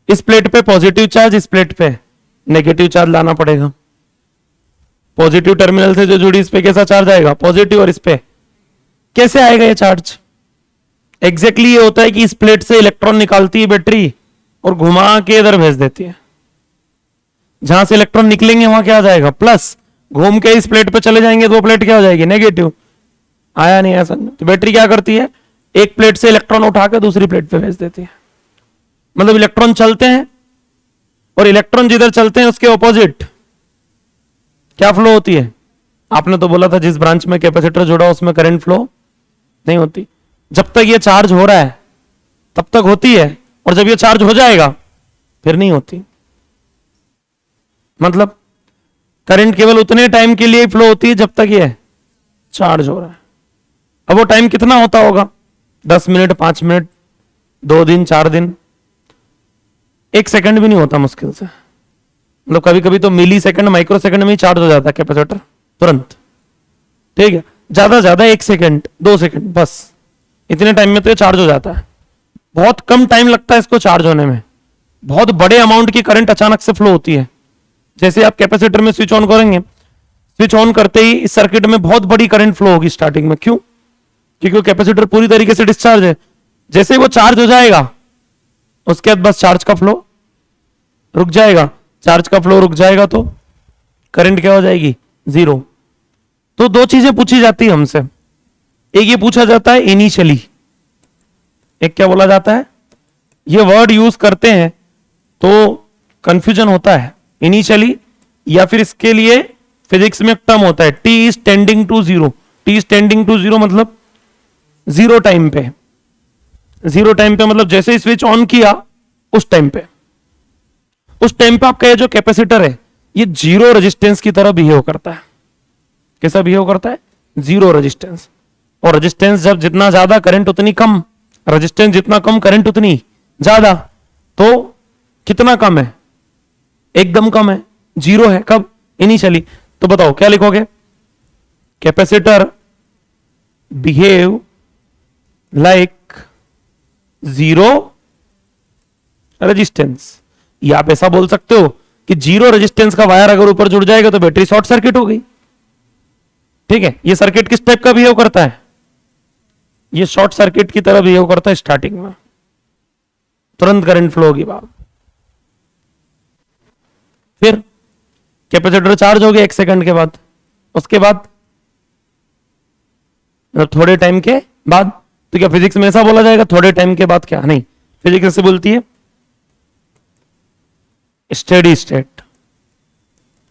इस प्लेट पे पॉजिटिव चार्ज, इस प्लेट पे नेगेटिव चार्ज लाना पड़ेगा। पॉजिटिव टर्मिनल से जो जुड़ी इस पे कैसा चार्ज आएगा? पॉजिटिव। और इस पे कैसे आएगा ये चार्ज? एग्जैक्टली ये होता है कि इस प्लेट से इलेक्ट्रॉन निकालती है बैटरी और घुमा के इधर भेज देती है। जहां से इलेक्ट्रॉन निकलेंगे वहां क्या आ जाएगा? प्लस। घूम के इस प्लेट पे चले जाएंगे तो वो प्लेट क्या हो जाएगी? नेगेटिव। आया नहीं ऐसा? तो बैटरी क्या करती है? एक प्लेट से इलेक्ट्रॉन उठा के दूसरी प्लेट पे भेज देती है। मतलब इलेक्ट्रॉन चलते हैं और इलेक्ट्रॉन जिधर चलते हैं उसके ऑपोजिट क्या फ्लो होती है? आपने तो बोला था जिस ब्रांच में कैपेसिटर जुड़ा उसमें करंट फ्लो नहीं होती। जब तक ये चार्ज हो रहा है तब तक होती है, और जब ये चार्ज हो जाएगा फिर नहीं होती। मतलब करंट केवल उतने टाइम के लिए फ्लो होती है जब तक ये चार्ज हो रहा है। अब वो टाइम कितना होता होगा? 10 मिनट, 5 मिनट, 2 दिन, 4 दिन, 1 सेकंड भी नहीं होता मुश्किल से। मतलब कभी कभी तो मिली सेकंड, माइक्रो सेकंड में ही चार्ज हो जाता है कैपेसिटर तुरंत, ठीक है। ज्यादा 1 सेकंड, 2 सेकंड, बस इतने टाइम में तो ये चार्ज हो जाता है। बहुत कम टाइम लगता है इसको चार्ज होने में। बहुत बड़े अमाउंट की करंट अचानक से फ्लो होती है। जैसे आप कैपेसिटर में स्विच ऑन करेंगे, स्विच ऑन करते ही इस सर्किट में बहुत बड़ी करंट फ्लो होगी स्टार्टिंग में। क्यों? क्योंकि कैपेसिटर पूरी तरीके से डिस्चार्ज है। जैसे वो चार्ज हो जाएगा उसके बाद बस चार्ज का फ्लो रुक जाएगा। चार्ज का फ्लो रुक जाएगा तो करंट क्या हो जाएगी? 0। तो 2 चीजें पूछी जाती है हमसे। एक ये पूछा जाता है इनिशियली, एक क्या बोला जाता है? ये वर्ड यूज करते हैं तो कंफ्यूजन होता है। इनिशियली, या फिर इसके लिए फिजिक्स में एक टर्म होता है T is tending to 0। T is tending to 0 मतलब 0 टाइम पे। 0 टाइम पे मतलब जैसे ही स्विच ऑन किया उस टाइम पे आपका ये जो कैपेसिटर है ये 0 रेजिस्टेंस की तरह बिहेव करता है। कैसा बिहेव करता है? 0 रेजिस्टेंस। और रेजिस्टेंस जब जितना ज्यादा करंट उतनी कम, रेजिस्टेंस जितना कम करंट उतनी ज्यादा। तो कितना कम है? एकदम कम है, 0 है। कब? इनिशियली। तो बताओ क्या लिखोगे? Capacitor behave like 0 resistance. या आप ऐसा बोल सकते हो कि 0 रेजिस्टेंस का वायर अगर ऊपर जुड़ जाएगा तो बैटरी शॉर्ट सर्किट हो गई, ठीक है। ये सर्किट किस टाइप का बिहेव करता है? ये शॉर्ट सर्किट की तरह बिहेव करता है स्टार्टिंग में, तुरंत करंट फ्लो होगी बात। फिर कैपेसिटर चार्ज हो गया 1 सेकंड के बाद, उसके बाद मतलब थोड़े टाइम के बाद। तो क्या फिजिक्स में ऐसा बोला जाएगा थोड़े टाइम के बाद? क्या नहीं, फिजिक्स ऐसे बोलती है स्टेडी स्टेट।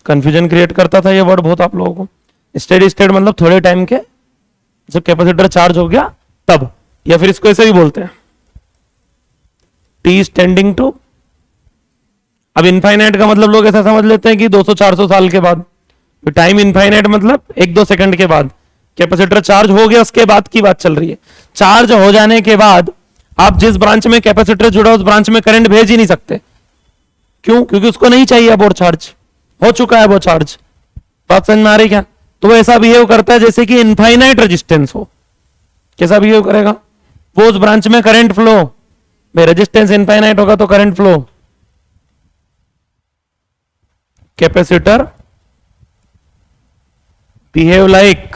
कंफ्यूजन क्रिएट करता था ये वर्ड बहुत आप लोगों को। स्टेडी स्टेट मतलब थोड़े टाइम के, जब कैपेसिटर चार्ज हो गया तब। या फिर इसको ऐसे भी बोलते हैं टी इज टेंडिंग टू। अब इनफाइनाइट का मतलब लोग ऐसा समझ लेते हैं कि 200-400 साल के बाद। तो टाइम इनफाइनाइट मतलब 1-2 सेकंड के बाद कैपेसिटर चार्ज हो गया, उसके बाद की बात चल रही है। चार्ज हो जाने के बाद आप जिस ब्रांच में कैपेसिटर जुड़ा उस ब्रांच में करंट भेज ही नहीं सकते। क्यों? क्योंकि उसको नहीं चाहिए अब और चार्ज हो चुका है वो चार्ज। बात समझ में आ रही क्या? तो वो ऐसा बिहेव करता है जैसे कि इनफाइनाइट रेजिस्टेंस हो। कैसा बिहेव करेगा? वो उस ब्रांच में करंट फ्लो, भाई रेजिस्टेंस इनफाइनाइट होगा तो current flow, capacitor behave like,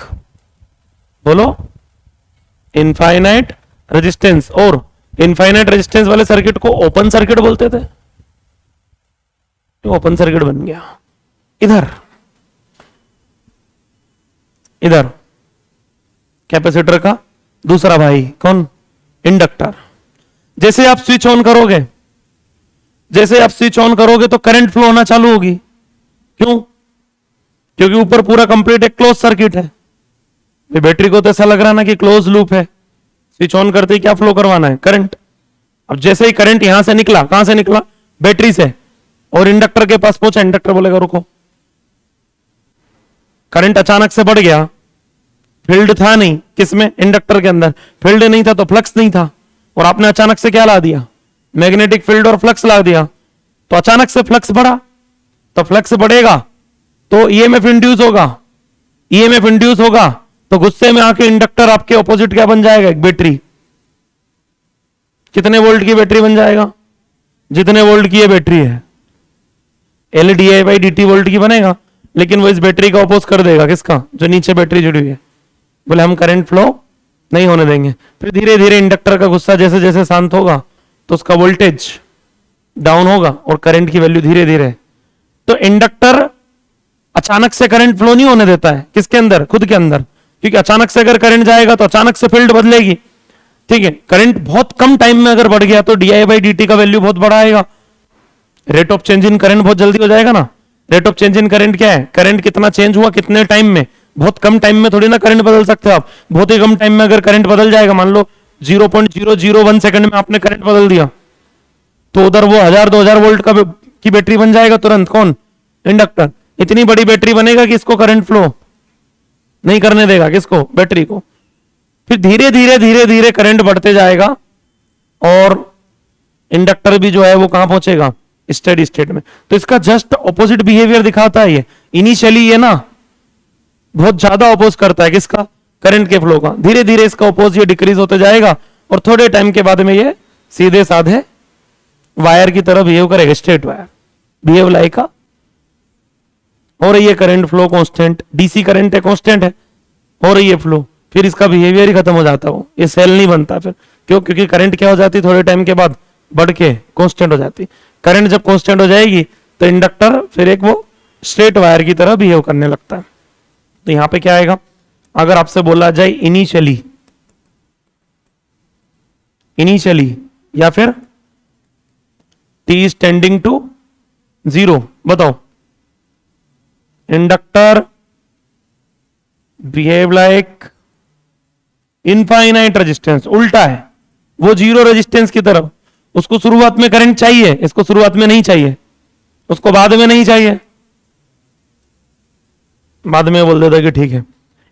बोलो, इनफाइनाइट रेजिस्टेंस। और इनफाइनाइट रेजिस्टेंस वाले सर्किट को ओपन सर्किट बोलते थे, तो ओपन सर्किट बन गया। इधर इधर कैपेसिटर का दूसरा भाई कौन? इंडक्टर। जैसे आप स्विच ऑन करोगे, जैसे आप स्विच ऑन करोगे तो करंट फ्लो होना चालू होगी। क्यों? क्योंकि ऊपर पूरा कंप्लीट एक क्लोज सर्किट है। बैटरी को तो ऐसा लग रहा ना कि क्लोज लूप है, स्विच ऑन करते ही क्या फ्लो करवाना है? करंट। अब जैसे ही करंट यहां से निकला, कहां से निकला? बैटरी से, और इंडक्टर के पास पहुंचा, इंडक्टर बोलेगा रुको। करंट अचानक से बढ़ गया, फील्ड था नहीं किसमें? इंडक्टर के अंदर। फील्ड नहीं था तो फ्लक्स नहीं था, और आपने अचानक से क्या ला दिया? मैग्नेटिक फील्ड और फ्लक्स ला दिया। तो अचानक से फ्लक्स बढ़ा, तो फ्लक्स बढ़ेगा तो ईएमएफ इंड्यूस होगा, ईएमएफ इंड्यूस होगा तो गुस्से में आके इंडक्टर आपके ऑपोजिट क्या बन जाएगा? एक बैटरी। कितने वोल्ट की बैटरी बन जाएगा? जितने वोल्ट की ये बैटरी है, LdI/dt वोल्ट की बनेगा, लेकिन वो इस बैटरी का अपोज कर देगा। किसका? जो नीचे बैटरी जुड़ी हुई है। बोले हम करंट फ्लो नहीं होने देंगे। फिर धीरे धीरे इंडक्टर का गुस्सा जैसे जैसे शांत होगा तो उसका वोल्टेज डाउन होगा और करंट की वैल्यू धीरे धीरे। तो इंडक्टर अचानक से करंट फ्लो नहीं होने देता है। किसके अंदर? खुद के अंदर। क्योंकि अचानक से अगर करंट जाएगा तो अचानक से फील्ड बदलेगी। ठीक है, करंट बहुत कम टाइम में अगर बढ़ गया तो di/dt का वैल्यू बहुत बड़ा आएगा। Rate of change in current बहुत जल्दी हो जाएगा ना। Rate of change in current क्या है? करंट कितना चेंज हुआ कितने टाइम में। बहुत कम टाइम में थोड़ी ना करंट बदल सकते हो आप। बहुत ही कम टाइम में अगर करंट बदल जाएगा, मान लो 0.001 सेकंड में आपने करंट बदल दिया, तो उधर वो 1000-2000 वोल्ट का की बैटरी बन जाएगा तुरंत। कौन? इंडक्टर। इतनी बड़ी बैटरी बनेगा कि इसको करंट फ्लो नहीं करने देगा। किसको? बैटरी को। फिर धीरे धीरे धीरे धीरे करंट बढ़ते जाएगा और इंडक्टर भी जो है वो कहां पहुंचेगा? स्टेडी स्टेट में। तो इसका जस्ट ऑपोजिट बिहेवियर दिखाता है ये। इनिशियली ये ना बहुत ज्यादा अपोज करता है किसका? करंट के फ्लो का। धीरे धीरे इसका अपोज ये डिक्रीज होते जाएगा और थोड़े टाइम के बाद में ये सीधे साधे वायर की तरह बिहेव करेगा, स्ट्रेट वायर बिहेव लाइक का। और ये current flow constant, DC current है, कांस्टेंट है, हो रही है फ्लो। फिर इसका बिहेवियर ही खत्म हो जाता है, ये सेल नहीं बनता फिर। क्यों? क्योंकि करंट क्या हो जाती थोड़े टाइम के बाद? बढ़ के कांस्टेंट हो जाती। करंट जब कांस्टेंट हो जाएगी तो इंडक्टर फिर एक वो स्ट्रेट वायर की तरह बिहेव करने लगता है। तो यहां पे क्या आएगा? अगर आपसे बोला जाए इनिशियली, इनिशियली या फिर t is tending to 0, बताओ। Inductor behave like infinite resistance, उल्टा है वो, जीरो रेजिस्टेंस की तरफ। उसको शुरुआत में करंट चाहिए, इसको शुरुआत में नहीं चाहिए, उसको बाद में नहीं चाहिए, बाद में बोल देता कि ठीक है।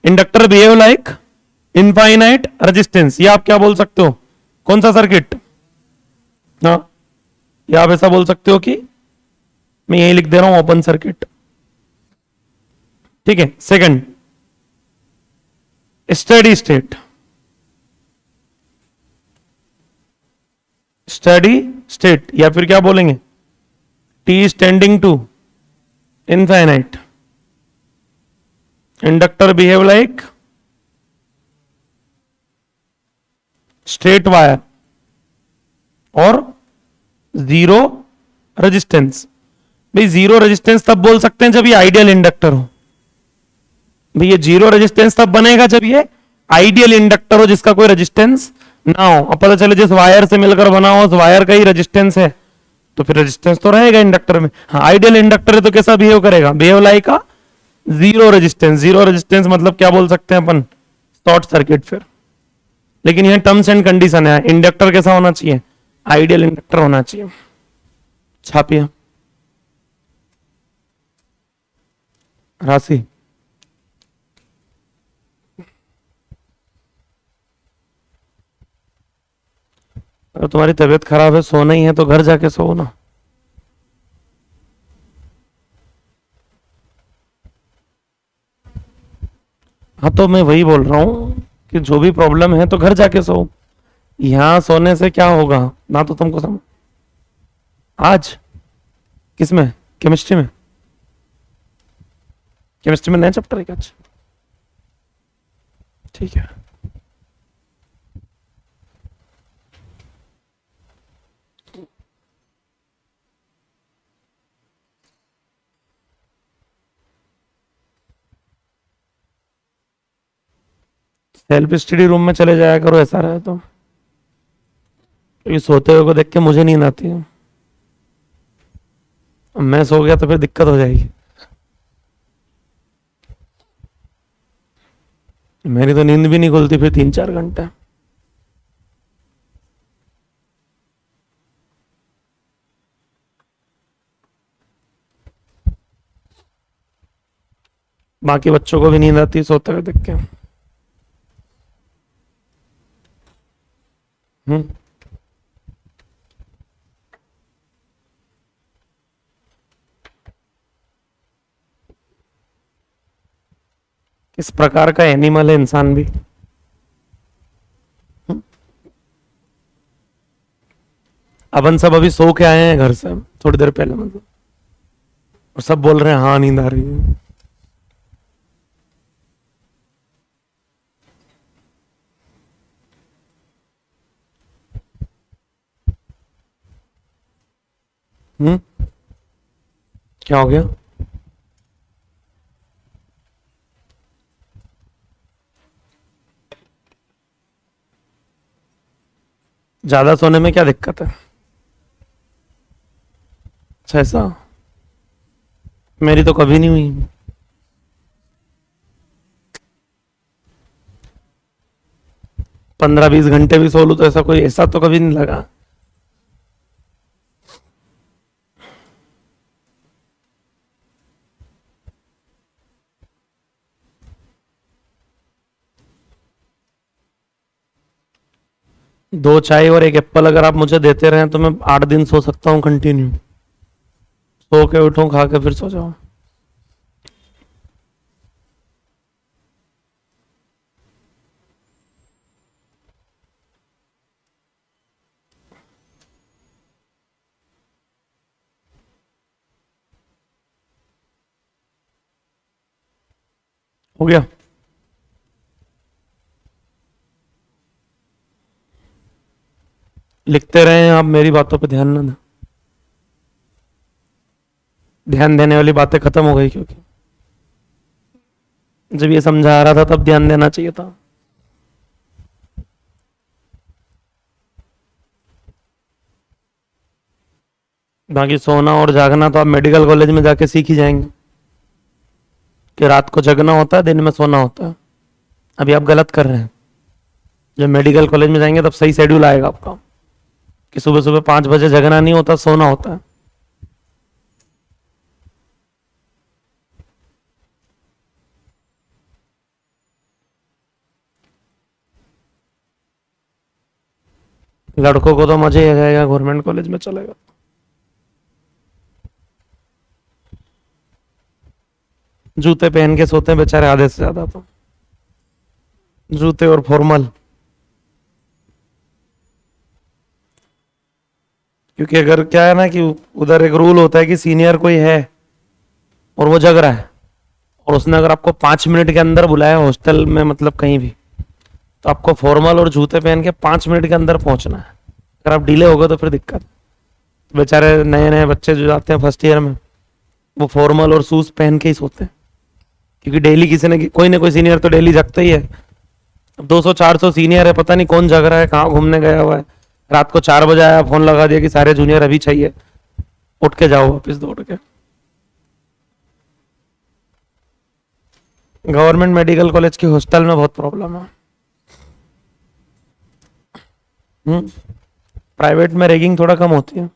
Inductor behave like infinite resistance, या आप क्या बोल सकते हो? कौन सा सर्किट? हाँ, या आप ऐसा बोल सकते हो कि मैं यही लिख दे रहा हूं, ओपन सर्किट। ठीक है। Second, steady state, steady state, या फिर क्या बोलेंगे? t is tending to infinite, inductor behave like straight wire और जीरो रेजिस्टेंस। भाई जीरो रेजिस्टेंस तब बोल सकते हैं जब ये आइडियल इंडक्टर हो। भाई ये जीरो रेजिस्टेंस तब बनेगा जब ये आइडियल इंडक्टर हो, जिसका कोई रेजिस्टेंस ना हो। अब पता चले जिस वायर से मिलकर बना हो उस वायर का ही रेजिस्टेंस है, तो फिर रेजिस्टेंस तो रहेगा इंडक्टर में। हाँ, आइडियल इंडक्टर है तो कैसा बिहेव करेगा? बिहेव लाइक का जीरो रेजिस्टेंस। जीरो रेजिस्टेंस मतलब क्या बोल सकते हैं अपन? शॉर्ट सर्किट फिर। लेकिन यह टर्म्स एंड कंडीशन है, इंडक्टर कैसा होना चाहिए? आइडियल इंडक्टर होना चाहिए। छापिए राशि। अगर तुम्हारी तबीयत खराब है, सोना ही है तो घर जाके सो ना। हाँ, तो मैं वही बोल रहा हूं कि जो भी प्रॉब्लम है तो घर जाके सो, यहां सोने से क्या होगा ना, तो तुमको समझ। आज किसमें? केमिस्ट्री में? केमिस्ट्री में नया चैप्टर है क्या आज? ठीक है। सेल्फ स्टडी रूम में चले जाया करो ऐसा रहे तो, क्योंकि सोते हुए को देख के मुझे नींद आती है। मैं सो गया तो फिर दिक्कत हो जाएगी। मेरी तो नींद भी नहीं खुलती फिर 3-4 घंटे। बाकी बच्चों को भी नींद आती है सोते हुए देख के। हम्म। किस प्रकार का एनिमल है इंसान भी। अपन सब अभी सो के आए हैं घर से थोड़ी देर पहले, मतलब, और सब बोल रहे हैं हाँ नींद आ रही है। हम्म। क्या हो गया? ज्यादा सोने में क्या दिक्कत है? अच्छा ऐसा? मेरी तो कभी नहीं हुई। 15-20 घंटे भी सो लूं तो ऐसा कोई, ऐसा तो कभी नहीं लगा। दो चाय और एक एप्पल अगर आप मुझे देते रहे तो मैं 8 दिन सो सकता हूँ कंटिन्यू। सो के उठूं, खा के फिर सो जाऊं। हो गया? लिखते रहे आप, मेरी बातों पे ध्यान ना दें। ध्यान देने वाली बातें खत्म हो गई, क्योंकि जब ये समझा रहा था तब ध्यान देना चाहिए था। बाकी सोना और जागना तो आप मेडिकल कॉलेज में जाके सीख ही जाएंगे कि रात को जगना होता है, दिन में सोना होता है। अभी आप गलत कर रहे हैं। जब मेडिकल कॉलेज में जाएंगे तब सही शेड्यूल आएगा आपका, कि सुबह सुबह 5 बजे जगना नहीं होता, सोना होता है। लड़कों को तो मजे ही आ जाएगा, गवर्नमेंट कॉलेज में चलेगा। जूते पहन के सोते हैं बेचारे आधे से ज्यादा तो, जूते और फॉर्मल। क्योंकि अगर क्या है ना कि उधर एक रूल होता है कि सीनियर कोई है और वो जग रहा है, और उसने अगर आपको 5 मिनट के अंदर बुलाया हॉस्टल में, मतलब कहीं भी, तो आपको फॉर्मल और जूते पहन के 5 मिनट के अंदर पहुंचना है। अगर आप डिले हो गए तो फिर दिक्कत। बेचारे नए नए बच्चे जो जाते हैं फर्स्ट ईयर में, वो फॉर्मल और शूज पहन के ही सोते हैं, क्योंकि डेली किसी ने कोई ना कोई सीनियर तो डेली जगता ही है। अब 200-400 सीनियर है, पता नहीं कौन जग रहा है, कहाँ घूमने गया हुआ है। रात को 4 बजे आया, फोन लगा दिया कि सारे जूनियर अभी चाहिए, उठ के जाओ वापिस दौड़ के। गवर्नमेंट मेडिकल कॉलेज के हॉस्टल में बहुत प्रॉब्लम है। प्राइवेट में रैगिंग थोड़ा कम होती है।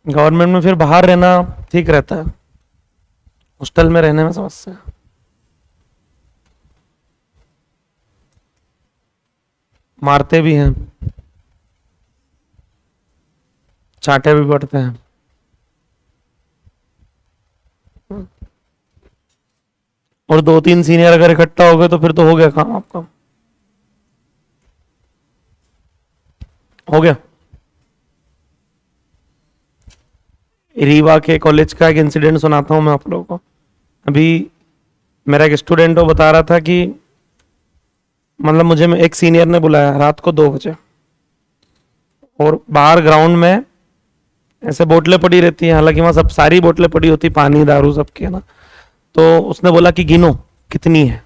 गवर्नमेंट में फिर बाहर रहना ठीक रहता है, हॉस्टल में रहने में समस्या है। मारते भी हैं, चाटे भी पड़ते हैं। और 2-3 सीनियर अगर इकट्ठा हो गए तो फिर तो हो गया काम आपका, हो गया। रीवा के कॉलेज का एक इंसिडेंट सुनाता हूं मैं आप लोगों को। अभी मेरा एक स्टूडेंट वो बता रहा था कि मतलब मुझे एक सीनियर ने बुलाया रात को 2 बजे, और बाहर ग्राउंड में ऐसे बोतलें पड़ी रहती हैं, हालांकि वहां सब सारी बोतलें पड़ी होती, पानी दारू सबकी है ना। तो उसने बोला कि गिनो कितनी है,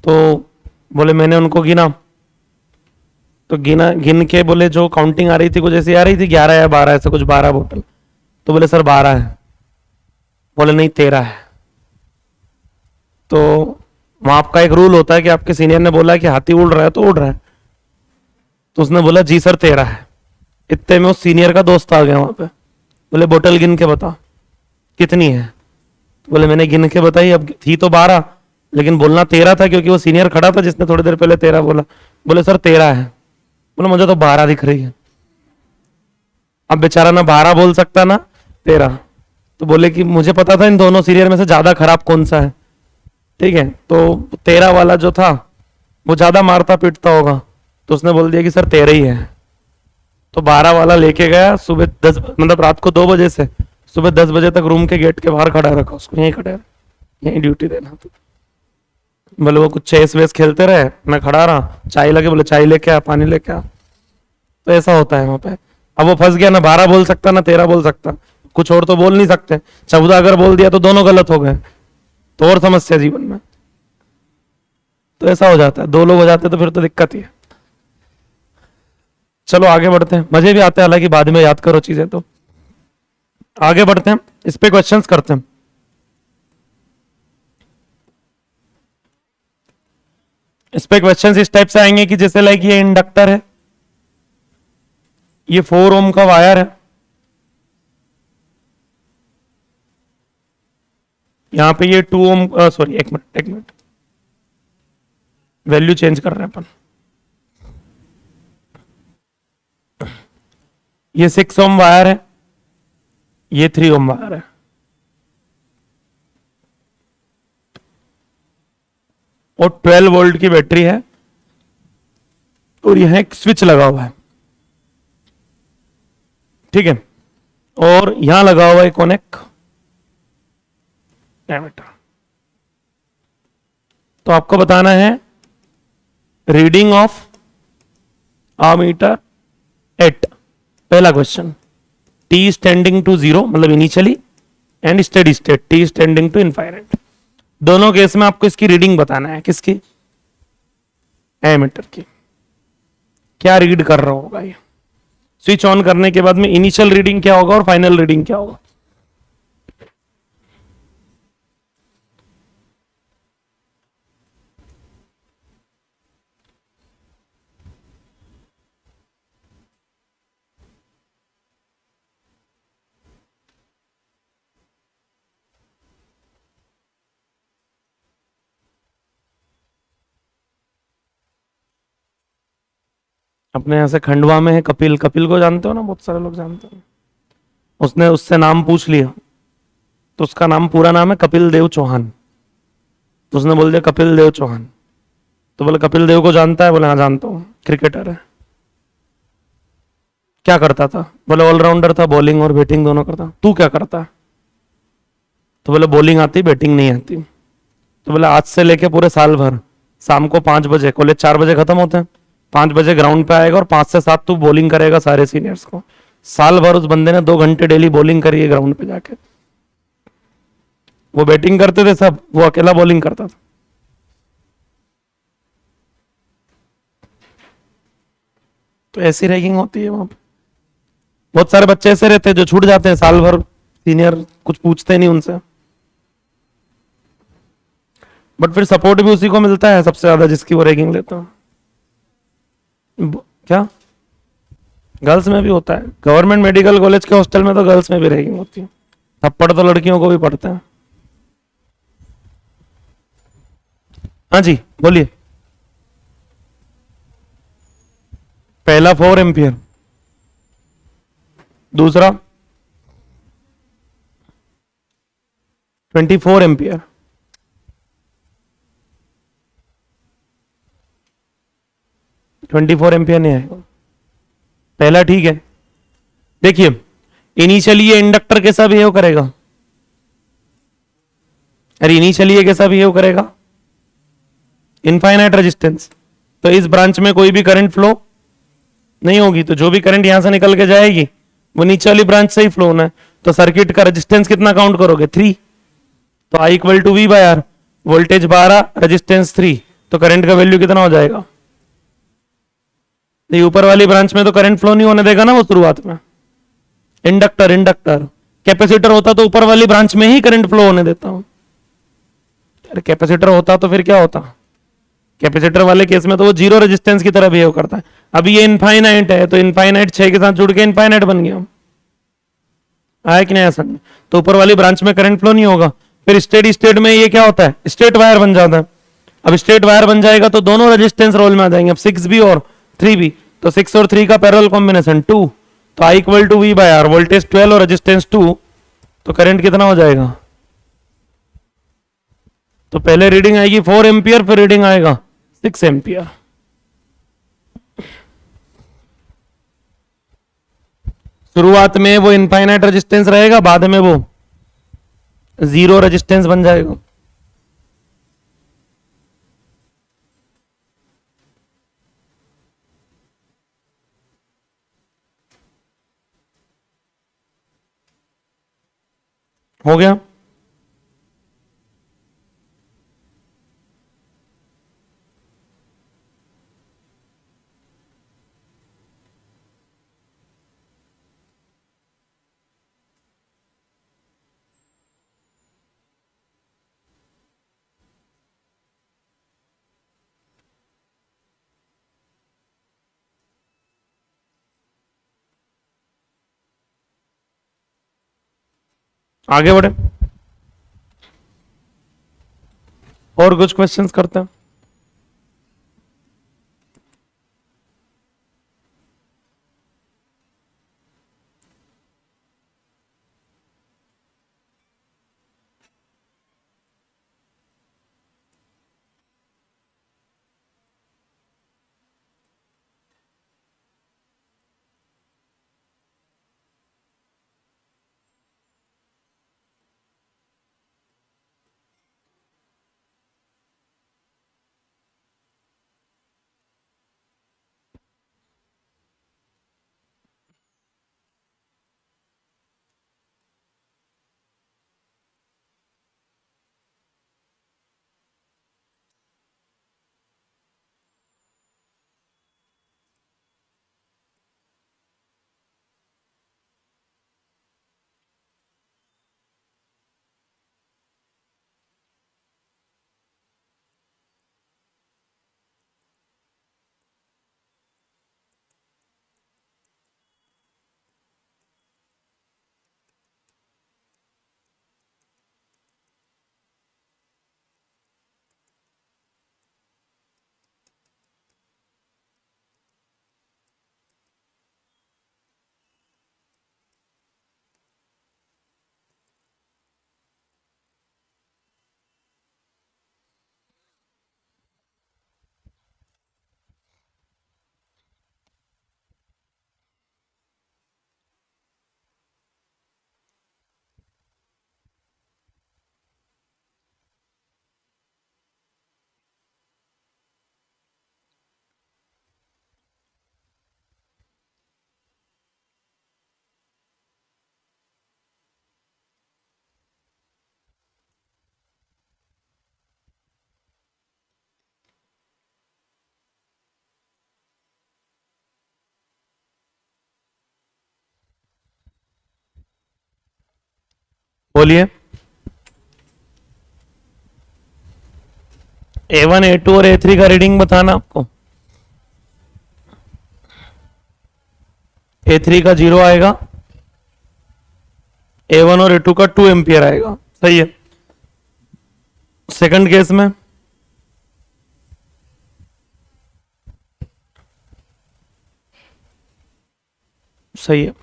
तो बोले मैंने उनको गिना, तो गिन के बोले जो काउंटिंग आ रही थी कुछ ऐसी आ रही थी 11 या 12 ऐसे कुछ 12 बोतल। तो बोले सर 12 है, बोले नहीं 13 है। तो वहां आपका एक रूल होता है कि आपके सीनियर ने बोला कि हाथी उड़ रहा है तो उड़ रहा है, तो उसने बोला जी सर 13 है। इतने में उस सीनियर का दोस्त आ गया वहां पे, बोले बोतल गिन के बता कितनी है। तो बोले मैंने गिन के बताई, अब थी तो 12 लेकिन बोलना 13 था क्योंकि वो सीनियर खड़ा था जिसने थोड़ी देर पहले 13 बोला। बोले सर 13 है। बोले मुझे तो 12 दिख रही है। अब बेचारा ना 12 बोल सकता ना 13। तो बोले कि मुझे पता था इन दोनों सीनियर में से ज्यादा खराब कौन सा है, ठीक है। तो 13 वाला जो था वो ज्यादा मारता पीटता होगा, तो उसने बोल दिया कि सर 13 ही है। तो 12 वाला लेके गया सुबह 10, मतलब रात को 2 बजे से सुबह 10 बजे तक रूम के गेट के बाहर खड़ा रखा उसको, यहीं खड़े यहीं ड्यूटी देना। तो बोले वो कुछ चेस वेस खेलते रहे, मैं खड़ा रहा, चाय लगे, बोले चाय लेके आ, पानी लेके आ। तो ऐसा होता है वहां पे। अब वो फंस गया, ना 12 बोल सकता ना 13 बोल सकता, कुछ और तो बोल नहीं सकते। 14 अगर बोल दिया तो दोनों गलत हो गए, तो और समस्या जीवन में। तो ऐसा हो जाता है, 2 लोग हो जाते तो फिर तो दिक्कत ही है। चलो आगे बढ़ते हैं, मजे भी आते हैं हालांकि बाद में याद करो चीजें। तो आगे बढ़ते हैं, इस पे क्वेश्चंस करते हैं। इस पे क्वेश्चंस इस टाइप से आएंगे कि जैसे लाइक ये इंडक्टर है, ये 4 ओम का वायर है, यहां पे ये 2 ओम, सॉरी एक मिनट वैल्यू चेंज कर रहे हैं अपन। ये 6 ओम वायर है, ये 3 ओम वायर है, और 12 वोल्ट की बैटरी है, और यहां एक स्विच लगा हुआ है, ठीक है। और यहां लगा हुआ है कनेक्ट एमीटर। तो आपको बताना है रीडिंग ऑफ अमीटर एट, पहला क्वेश्चन, टी स्टैंडिंग टू 0 मतलब initially, and steady state T tending to infinite. दोनों केस में आपको इसकी रीडिंग बताना है, किसकी, एमीटर की। क्या रीड कर रहा होगा ये, स्विच ऑन करने के बाद में इनिशियल रीडिंग क्या होगा और फाइनल रीडिंग क्या होगा। अपने यहां से खंडवा में है कपिल, कपिल को जानते हो ना, बहुत सारे लोग जानते हो। उसने उससे नाम पूछ लिया, तो उसका नाम पूरा नाम है कपिल देव चौहान, तो उसने बोल दिया कपिल देव चौहान। तो बोले कपिल देव को जानता है, बोले हाँ जानता हूँ, क्रिकेटर है। क्या करता था, बोले ऑलराउंडर था, बॉलिंग और बैटिंग दोनों करता। तू क्या करता है, तो बोले बॉलिंग आती बैटिंग नहीं आती। तो बोले आज से लेके पूरे साल भर शाम को 5 बजे, कॉलेज 4 बजे खत्म होते हैं, 5 बजे ग्राउंड पे आएगा और 5 से 7 तू बॉलिंग करेगा सारे सीनियर्स को। साल भर उस बंदे ने 2 घंटे डेली बॉलिंग करी है ग्राउंड पे जाके। वो बैटिंग करते थे सब, वो अकेला बॉलिंग करता था। तो ऐसी रैगिंग होती है वहां पे। बहुत सारे बच्चे ऐसे रहते हैं जो छूट जाते हैं साल भर, सीनियर कुछ पूछते नहीं उनसे, बट फिर सपोर्ट भी उसी को मिलता है सबसे ज्यादा जिसकी वो रैगिंग लेता है। क्या गर्ल्स में भी होता है, गवर्नमेंट मेडिकल कॉलेज के हॉस्टल में तो गर्ल्स में भी रैगिंग होती है, थप्पड़ तो लड़कियों को भी पड़ते हैं। हाँ जी बोलिए। पहला 4 एम्पियर, दूसरा 24 एम्पियर, 24 एम्पियर नहीं आएगा। पहला ठीक है। देखिए इनिशियली ये इंडक्टर कैसा बिहेव करेगा, अरे इनिशियली ये कैसा बिहेव करेगा, इनफाइनाइट रेजिस्टेंस, तो इस ब्रांच में कोई भी करंट फ्लो नहीं होगी, तो जो भी करंट यहां से निकल के जाएगी वो नीचे वाली ब्रांच से ही फ्लो होना है। तो सर्किट का रेजिस्टेंस कितना काउंट करोगे, 3, तो I equal to V by R, voltage 12, resistance 3, तो करंट का वैल्यू कितना हो जाएगा। ये ऊपर वाली ब्रांच में तो करंट फ्लो नहीं होने देगा ना वो शुरुआत में, इंडक्टर इंडक्टर, कैपेसिटर होता तो ऊपर वाली ब्रांच में ही करंट फ्लो होने देता हूं। अरे कैपेसिटर होता तो फिर क्या होता, कैपेसिटर वाले केस में तो वो जीरो रेजिस्टेंस की तरह बिहेव करता है। अभी ये इनफाइनाइट है तो इनफाइनाइट 6 के साथ जुड़ के इनफाइनाइट बन गया, आया कि नहीं आया समझ। तो ऊपर वाली ब्रांच में करंट फ्लो नहीं होगा, फिर स्टेडी स्टेट में ये क्या होता है, स्ट्रेट वायर बन जाता है। अब स्ट्रेट वायर बन जाएगा तो दोनों रेजिस्टेंस रोल में आ जाएंगे, अब 6 भी और 3 भी, तो 6 और 3 का पैरेलल कॉम्बिनेशन 2, तो I equal to V by R, voltage 12 और रेजिस्टेंस 2, तो करंट कितना हो जाएगा। तो पहले रीडिंग आएगी 4 एम्पियर, फिर रीडिंग आएगा 6 एम्पियर। शुरुआत में वो इनफाइनाइट रेजिस्टेंस रहेगा, बाद में वो जीरो रेजिस्टेंस बन जाएगा। हो गया। आगे बढ़े और कुछ क्वेश्चंस करते हैं। बोलिए। A1 A2 और A3 का रीडिंग बताना आपको। A3 का 0 आएगा, A1 और A2 का 2 एम्पियर आएगा, सही है। सेकंड केस में सही है।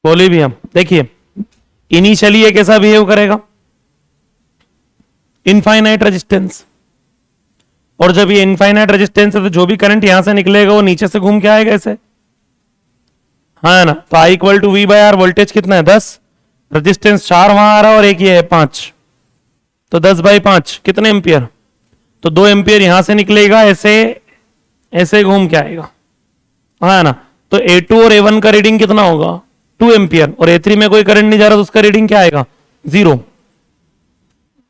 कोलिबियम देखिए इनिशियली ये कैसा बिहेव करेगा, इनफाइनाइट रेजिस्टेंस, और जब ये इनफाइनाइट रेजिस्टेंस है तो जो भी करंट यहां से निकलेगा वो नीचे से घूम के आएगा ऐसे, हाँ ना। तो I equal to V by R, voltage कितना है 10, रेजिस्टेंस 4 वहां आ रहा है और एक ये है 5, तो 10/5 कितने एम्पियर, तो 2 एम्पियर यहां से निकलेगा ऐसे ऐसे घूम के आएगा, हाँ ना। तो A2 और A1 का रीडिंग कितना होगा 2 एम्पियर, और A3 में कोई करंट नहीं जा रहा तो उसका रीडिंग क्या आएगा 0।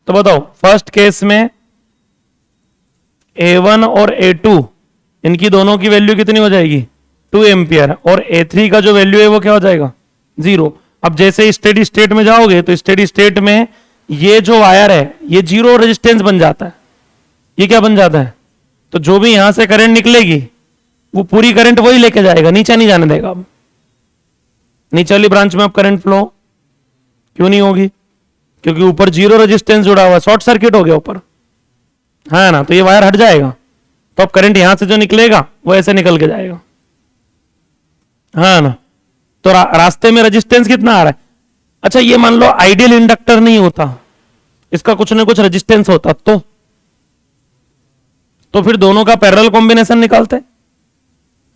तो बताओ फर्स्ट केस में A1 और A2 इनकी दोनों की वैल्यू कितनी हो जाएगी 2 एम्पियर, और A3 का जो वैल्यू है वो क्या हो जाएगा 0। अब जैसे स्टेडी स्टेट में जाओगे तो स्टेडी स्टेट में ये जो वायर है ये 0 रेजिस्टेंस बन जाता है, ये क्या बन जाता है, तो जो भी यहां से करंट निकलेगी वो पूरी करंट वही लेके जाएगा, नीचे नहीं जाने देगा। अब नीचे वाली ब्रांच में अब करंट फ्लो क्यों नहीं होगी, क्योंकि ऊपर 0 रेजिस्टेंस जुड़ा हुआ, शॉर्ट सर्किट हो गया ऊपर, है ना। तो ये वायर हट जाएगा, तो अब करंट यहां से जो निकलेगा वो ऐसे निकल के जाएगा, हाँ ना। तो रास्ते में रेजिस्टेंस कितना आ रहा है, अच्छा ये मान लो आइडियल इंडक्टर नहीं होता, इसका कुछ ना कुछ रेजिस्टेंस होता, तो फिर दोनों का पैरेलल कॉम्बिनेशन निकालते,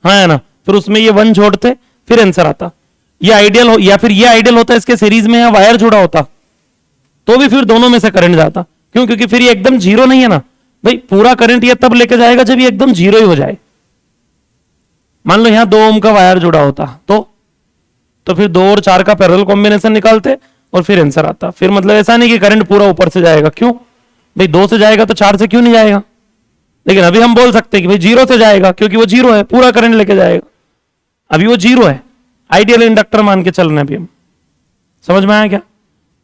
हाँ ना, फिर उसमें ये 1 जोड़ते फिर आंसर आता। ये आइडियल हो या फिर ये आइडियल होता इसके सीरीज में या वायर जुड़ा होता तो भी फिर दोनों में से करंट जाता, क्यों, क्योंकि फिर ये एकदम 0 नहीं है ना भाई, पूरा करंट ये तब लेके जाएगा जब ये एकदम 0 ही हो जाए। मान लो यहां 2 ओम का वायर जुड़ा होता तो फिर 2 और 4 का पैरेलल कॉम्बिनेशन निकालते और फिर आंसर आता। फिर मतलब ऐसा नहीं कि करंट पूरा ऊपर से जाएगा, क्यों भाई 2 से जाएगा तो 4 से क्यों नहीं जाएगा, लेकिन अभी हम बोल सकते हैं कि भाई 0 से जाएगा क्योंकि वो 0 है, पूरा करंट लेके जाएगा, अभी वो 0 है, आइडियल इंडक्टर मान के चल रहे हैं अभी हम, समझ में आया क्या।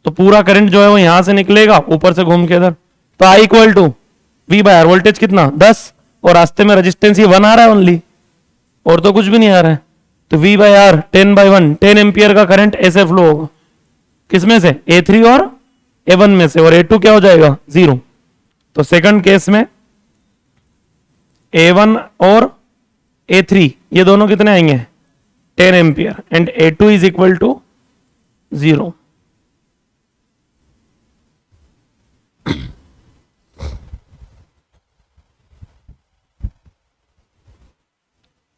तो पूरा करंट जो है वो यहां से निकलेगा ऊपर से घूम के इधर, तो I equal to V by R, voltage कितना 10 और रास्ते में रेजिस्टेंस ये 1 आ रहा है ओनली, और तो कुछ भी नहीं आ रहा है, तो वी बाय आर 10/1 10 एम्पियर का करंट ऐसे फ्लो होगा, किसमें से A3 और A1 में से, और A2 क्या हो जाएगा 0। तो सेकंड केस में A1 और A3 ये दोनों कितने आएंगे 10 ampere, and A2 is equal to 0।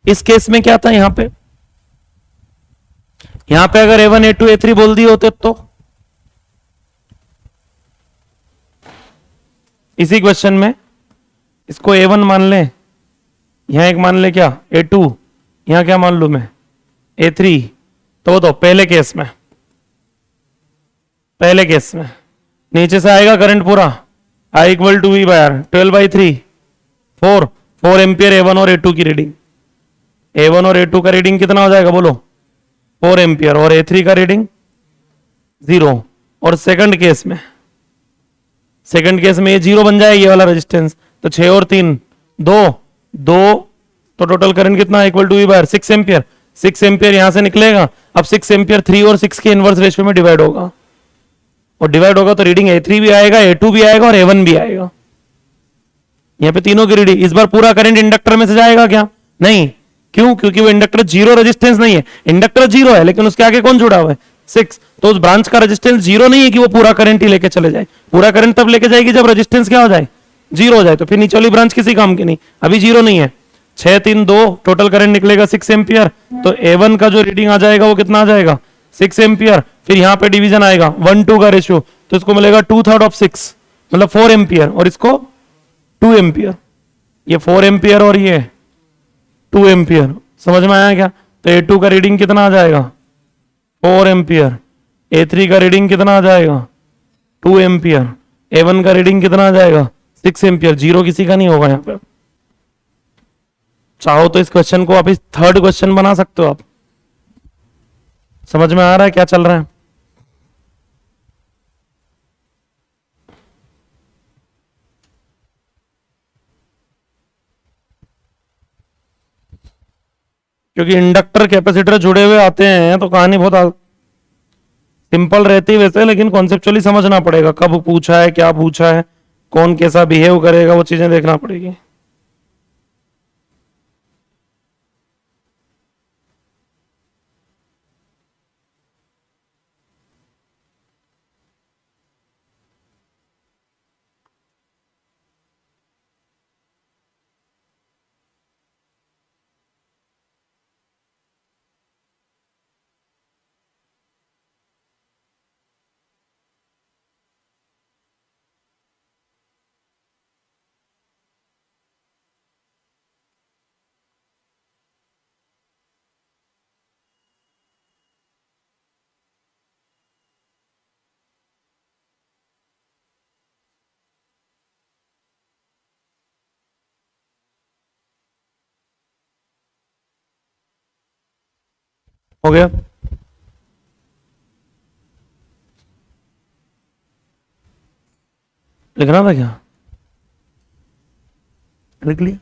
इस केस में क्या था, यहां पे अगर A1 A2 A3 बोल दिए होते तो इसी क्वेश्चन में इसको A1 मान लें, यहां एक मान ले क्या A2, यहां क्या मान लू मैं A3, तो बताओ पहले केस में नीचे से आएगा करंट पूरा I equal to V by R 12/3 4 ampere A1 और A2 की रीडिंग, A1 और A2 का रीडिंग कितना हो जाएगा बोलो 4 एम्पियर, और A3 का रीडिंग 0। और सेकंड केस में ये 0 बन जाएगा ये वाला रेजिस्टेंस, तो 6 और 3 2 तो टोटल करंट कितना equal to V by 6 ampere, 6 ampere यहां से निकलेगा। अब 6 एम्पियर 3 और 6 के इनवर्स रेशियो में डिवाइड होगा, और डिवाइड होगा तो रीडिंग A3 भी आएगा A2 भी आएगा और A1 भी आएगा, यहां पे तीनों की रीडिंग। इस बार पूरा करंट इंडक्टर में से जाएगा क्या, नहीं, क्यों, क्योंकि वो इंडक्टर 0 रेजिस्टेंस नहीं है, इंडक्टर 0 है लेकिन उसके आगे कौन जुड़ा हुआ है 6, तो उस ब्रांच का रेजिस्टेंस 0 नहीं है कि वो पूरा करंट ही लेके चले जाए, पूरा करंट तब लेके जाएगी जब रेजिस्टेंस क्या हो जाए 0 हो जाए, तो फिर नीचे वाली ब्रांच किसी काम की नहीं, अभी 0 नहीं है। 6 3 2 टोटल करंट निकलेगा 6 एम्पियर, तो A1 का जो रीडिंग आ जाएगा वो कितना आ जाएगा 6 एम्पियर, फिर यहां पे डिवीजन आएगा 1:2 का रेशियो, तो इसको मिलेगा 2/3 ऑफ 6 मतलब 4 एम्पियर, और इसको 2 एम्पियर, ये 4 एम्पियर और ये 2 एम्पियर, समझ में आया क्या। तो A2 का रीडिंग कितना आ जाएगा 4 एम्पियर, A3 का रीडिंग कितना आ जाएगा 2 एम्पियर, A1 का रीडिंग कितना आ जाएगा 6 एम्पियर, 0 किसी का नहीं होगा यहां पे। चाहो तो इस क्वेश्चन को आप इस थर्ड क्वेश्चन बना सकते हो आप, समझ में आ रहा है क्या चल रहा है। क्योंकि इंडक्टर कैपेसिटर जुड़े हुए आते हैं तो कहानी बहुत सिंपल रहती है वैसे, लेकिन कॉन्सेप्चुअली समझना पड़ेगा, कब पूछा है क्या पूछा है, कौन कैसा बिहेव करेगा, वो चीजें देखना पड़ेगी। हो गया? लिखना था क्या? लिख लिया।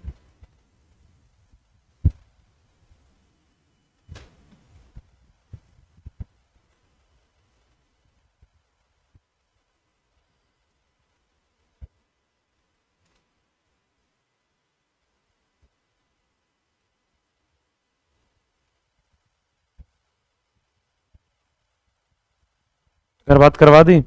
अगर बात करवा दी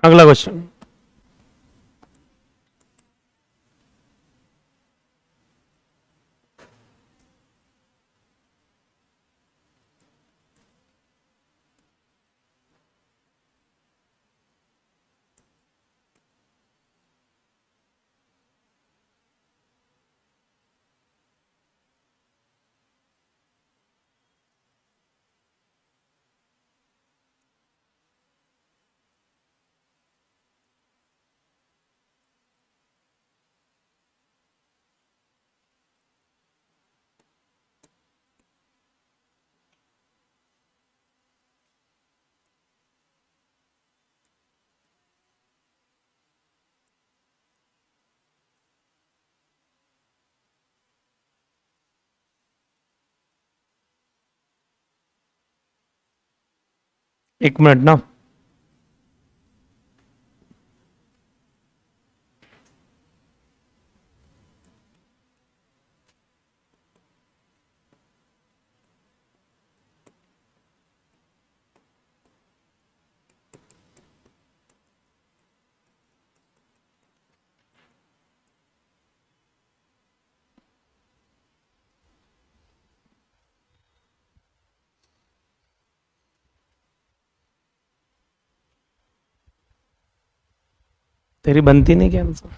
अगला क्वेश्चन। एक मिनट ना। तेरी बनती नहीं क्या आंसर?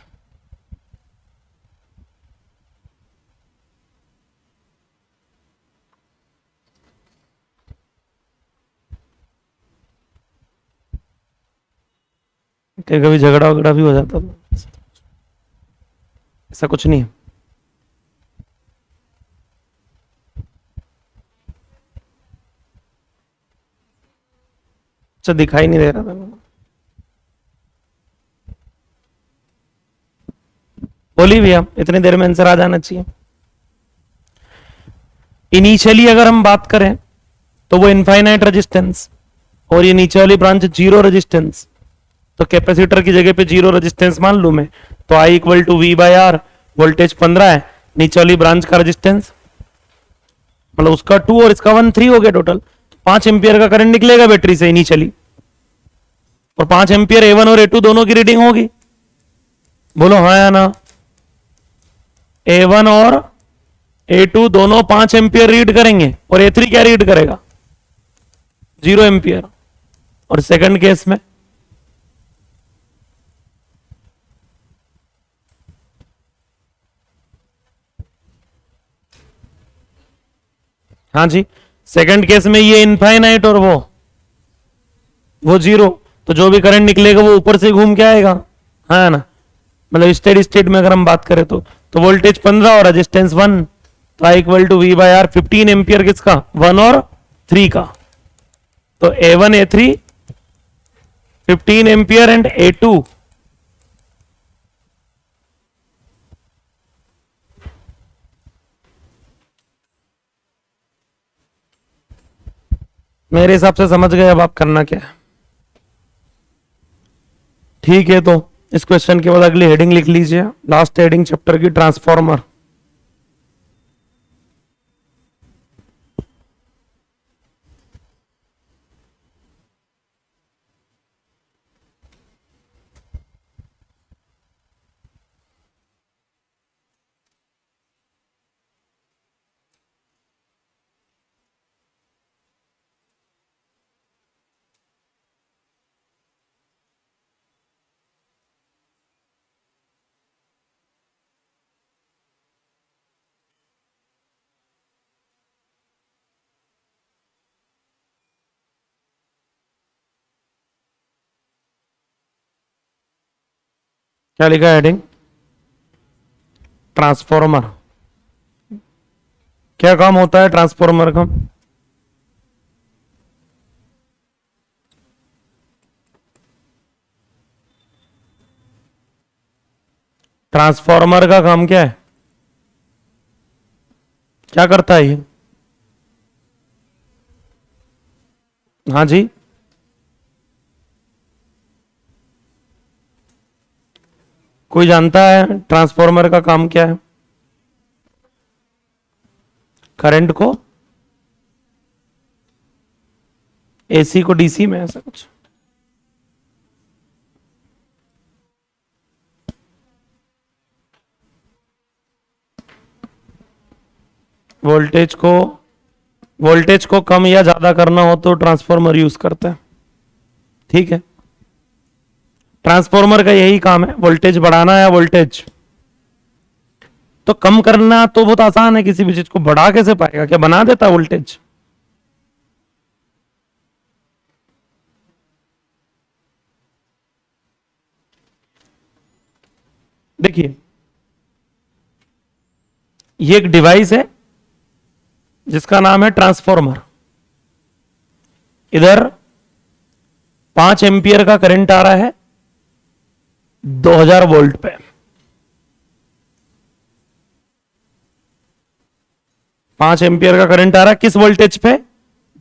कभी कभी झगड़ा वगड़ा भी हो जाता था। ऐसा कुछ नहीं है। अच्छा दिखाई नहीं दे रहा था मेरे को। बोली भैया इतनी देर में आंसर आ जाना चाहिए। इनिशियली अगर हम बात करें तो वो इनफाइनाइट रेजिस्टेंस और ये नीचे वाली ब्रांच जीरो रेजिस्टेंस, तो कैपेसिटर की जगह पे जीरो रेजिस्टेंस मान लू मैं, तो I equal to V by R, voltage 15 है, नीचे वाली ब्रांच का रेजिस्टेंस मतलब उसका 2 और इसका 1 3 हो गया टोटल। 5 एम्पियर का करंट निकलेगा बैटरी से इनिशियली, और 5 एम्पियर A1 और A2 दोनों की रीडिंग होगी। बोलो हाँ या ना? A1 और A2 दोनों 5 एम्पियर रीड करेंगे और A3 क्या रीड करेगा? 0 एम्पियर। और सेकंड केस में हाँ जी, सेकंड केस में ये इनफाइनाइट और वो जीरो, तो जो भी करंट निकलेगा वो ऊपर से घूम के आएगा, हाँ ना? मतलब स्टेडी स्टेट में अगर हम बात करें तो वोल्टेज 15 और रेजिस्टेंस 1, तो I equal to V by R. 15 ampere किसका? 1 और 3 का। तो A1 A3 15 ampere and A2 मेरे हिसाब से समझ गए अब आप करना क्या है। ठीक है, तो इस क्वेश्चन के बाद अगली हेडिंग लिख लीजिए, लास्ट हेडिंग चैप्टर की, ट्रांसफॉर्मर। क्या लिखा है हेडिंग? ट्रांसफॉर्मर। क्या काम होता है ट्रांसफॉर्मर का? ट्रांसफॉर्मर का काम क्या है? क्या करता है ये? हाँ जी, कोई जानता है ट्रांसफॉर्मर का काम क्या है? करंट को एसी को डीसी में, ऐसा कुछ। वोल्टेज को कम या ज्यादा करना हो तो ट्रांसफॉर्मर यूज करता है। ठीक है, ट्रांसफॉर्मर का यही काम है, वोल्टेज बढ़ाना या वोल्टेज तो कम करना तो बहुत आसान है। किसी भी चीज को बढ़ा कैसे पाएगा? क्या बना देता वोल्टेज? देखिए, ये एक डिवाइस है जिसका नाम है ट्रांसफॉर्मर। इधर 5 एम्पियर का करंट आ रहा है 2000 वोल्ट पे। 5 एम्पियर का करंट आ रहा है किस वोल्टेज पे?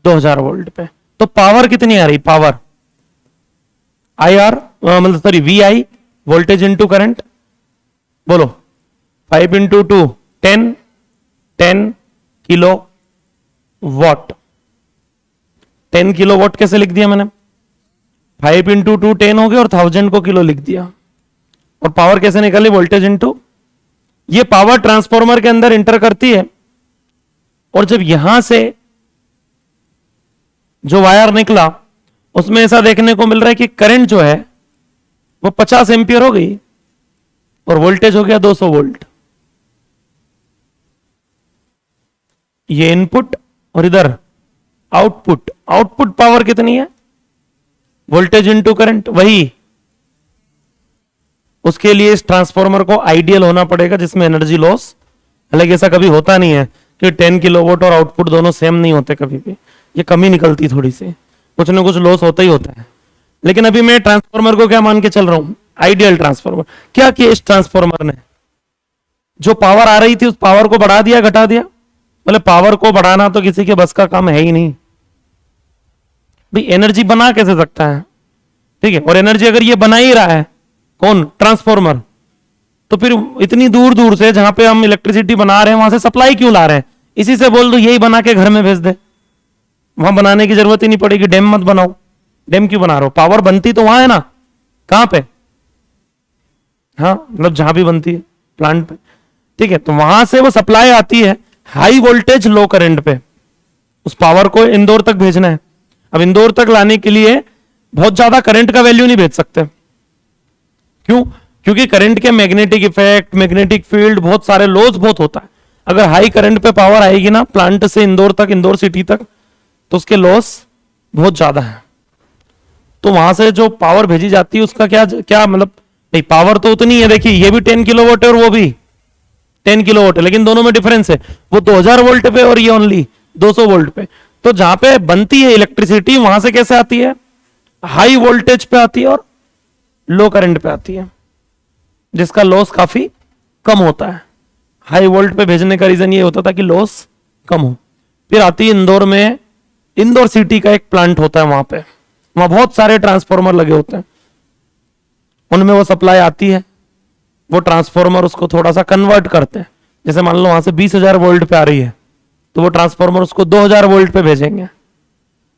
2000 वोल्ट पे। तो पावर कितनी आ रही? पावर आई आर, मतलब sorry V I, voltage into current. बोलो, 5 into 2 10 kilowatt. 10 kilowatt कैसे लिख दिया मैंने? 5 इंटू 2 10 हो गया और 1000 को किलो लिख दिया। और पावर कैसे निकाली? Voltage into. ये पावर ट्रांसफॉर्मर के अंदर इंटर करती है और जब यहां से जो वायर निकला उसमें ऐसा देखने को मिल रहा है कि करंट जो है वो 50 एम्पियर हो गई और वोल्टेज हो गया 200 वोल्ट। ये इनपुट और इधर आउटपुट। आउटपुट पावर कितनी है? Voltage into current. वही उसके लिए इस ट्रांसफॉर्मर को आइडियल होना पड़ेगा जिसमें एनर्जी लॉस, हालांकि ऐसा कभी होता नहीं है कि 10 किलोवाट और आउटपुट दोनों सेम नहीं होते, कभी भी ये कमी निकलती थोड़ी सी, कुछ ना कुछ लॉस होता ही होता है। लेकिन अभी मैं ट्रांसफॉर्मर को क्या मान के चल रहा हूं? Ideal transformer. क्या किया इस ट्रांसफॉर्मर ने? जो पावर आ रही थी उस पावर को बढ़ा दिया, घटा दिया। बोले पावर को बढ़ाना तो किसी के बस का काम है ही नहीं भाई, एनर्जी बना कैसे सकता है? ठीक है, और एनर्जी अगर ये बना ही रहा है कौन? ट्रांसफॉर्मर, तो फिर इतनी दूर दूर से जहां पे हम इलेक्ट्रिसिटी बना रहे हैं वहां से सप्लाई क्यों ला रहे हैं? इसी से बोल दो यही बना के घर में भेज दे, वहां बनाने की जरूरत ही नहीं पड़ेगी। डैम मत बनाओ। डैम क्यों बना रहे हो? पावर बनती तो वहां है ना, कहां पे? हाँ, मतलब जहां भी बनती है प्लांट पे। ठीक है, तो वहां से वो सप्लाई आती है हाई वोल्टेज लो करंट पे, उस पावर को इंदौर तक भेजना है। अब इंदौर तक लाने के लिए बहुत ज्यादा करंट का वैल्यू नहीं भेज सकते। क्यों? क्योंकि करंट के मैग्नेटिक इफेक्ट, मैग्नेटिक फील्ड, बहुत सारे लॉस बहुत होता है। अगर हाई करंट पे पावर आएगी ना प्लांट से इंदौर तक, इंदौर सिटी तक, तो उसके लॉस बहुत ज्यादा है। तो वहां से जो पावर भेजी जाती है उसका क्या क्या मतलब? नहीं, पावर तो उतनी है। देखिए, ये भी 10 किलोवाट है और वो भी 10 किलोवाट है, लेकिन दोनों में डिफरेंस है। वो 2000 वोल्ट पे और ये ओनली 200 वोल्ट पे। तो जहां पे बनती है इलेक्ट्रिसिटी वहां से कैसे आती है? हाई वोल्टेज पे आती है और लो करंट पे आती है, जिसका लॉस काफी कम होता है। हाई वोल्ट पे भेजने का रीजन ये होता था कि लॉस कम हो। फिर आती है इंदौर में, इंदौर सिटी का एक प्लांट होता है, वहां बहुत सारे ट्रांसफॉर्मर लगे होते हैं, उनमें वो सप्लाई आती है। वो ट्रांसफॉर्मर उसको थोड़ा सा कन्वर्ट करते हैं। जैसे मान लो वहां से 20,000 वोल्ट पे आ रही है तो वो ट्रांसफॉर्मर उसको 2000 वोल्ट पे भेजेंगे।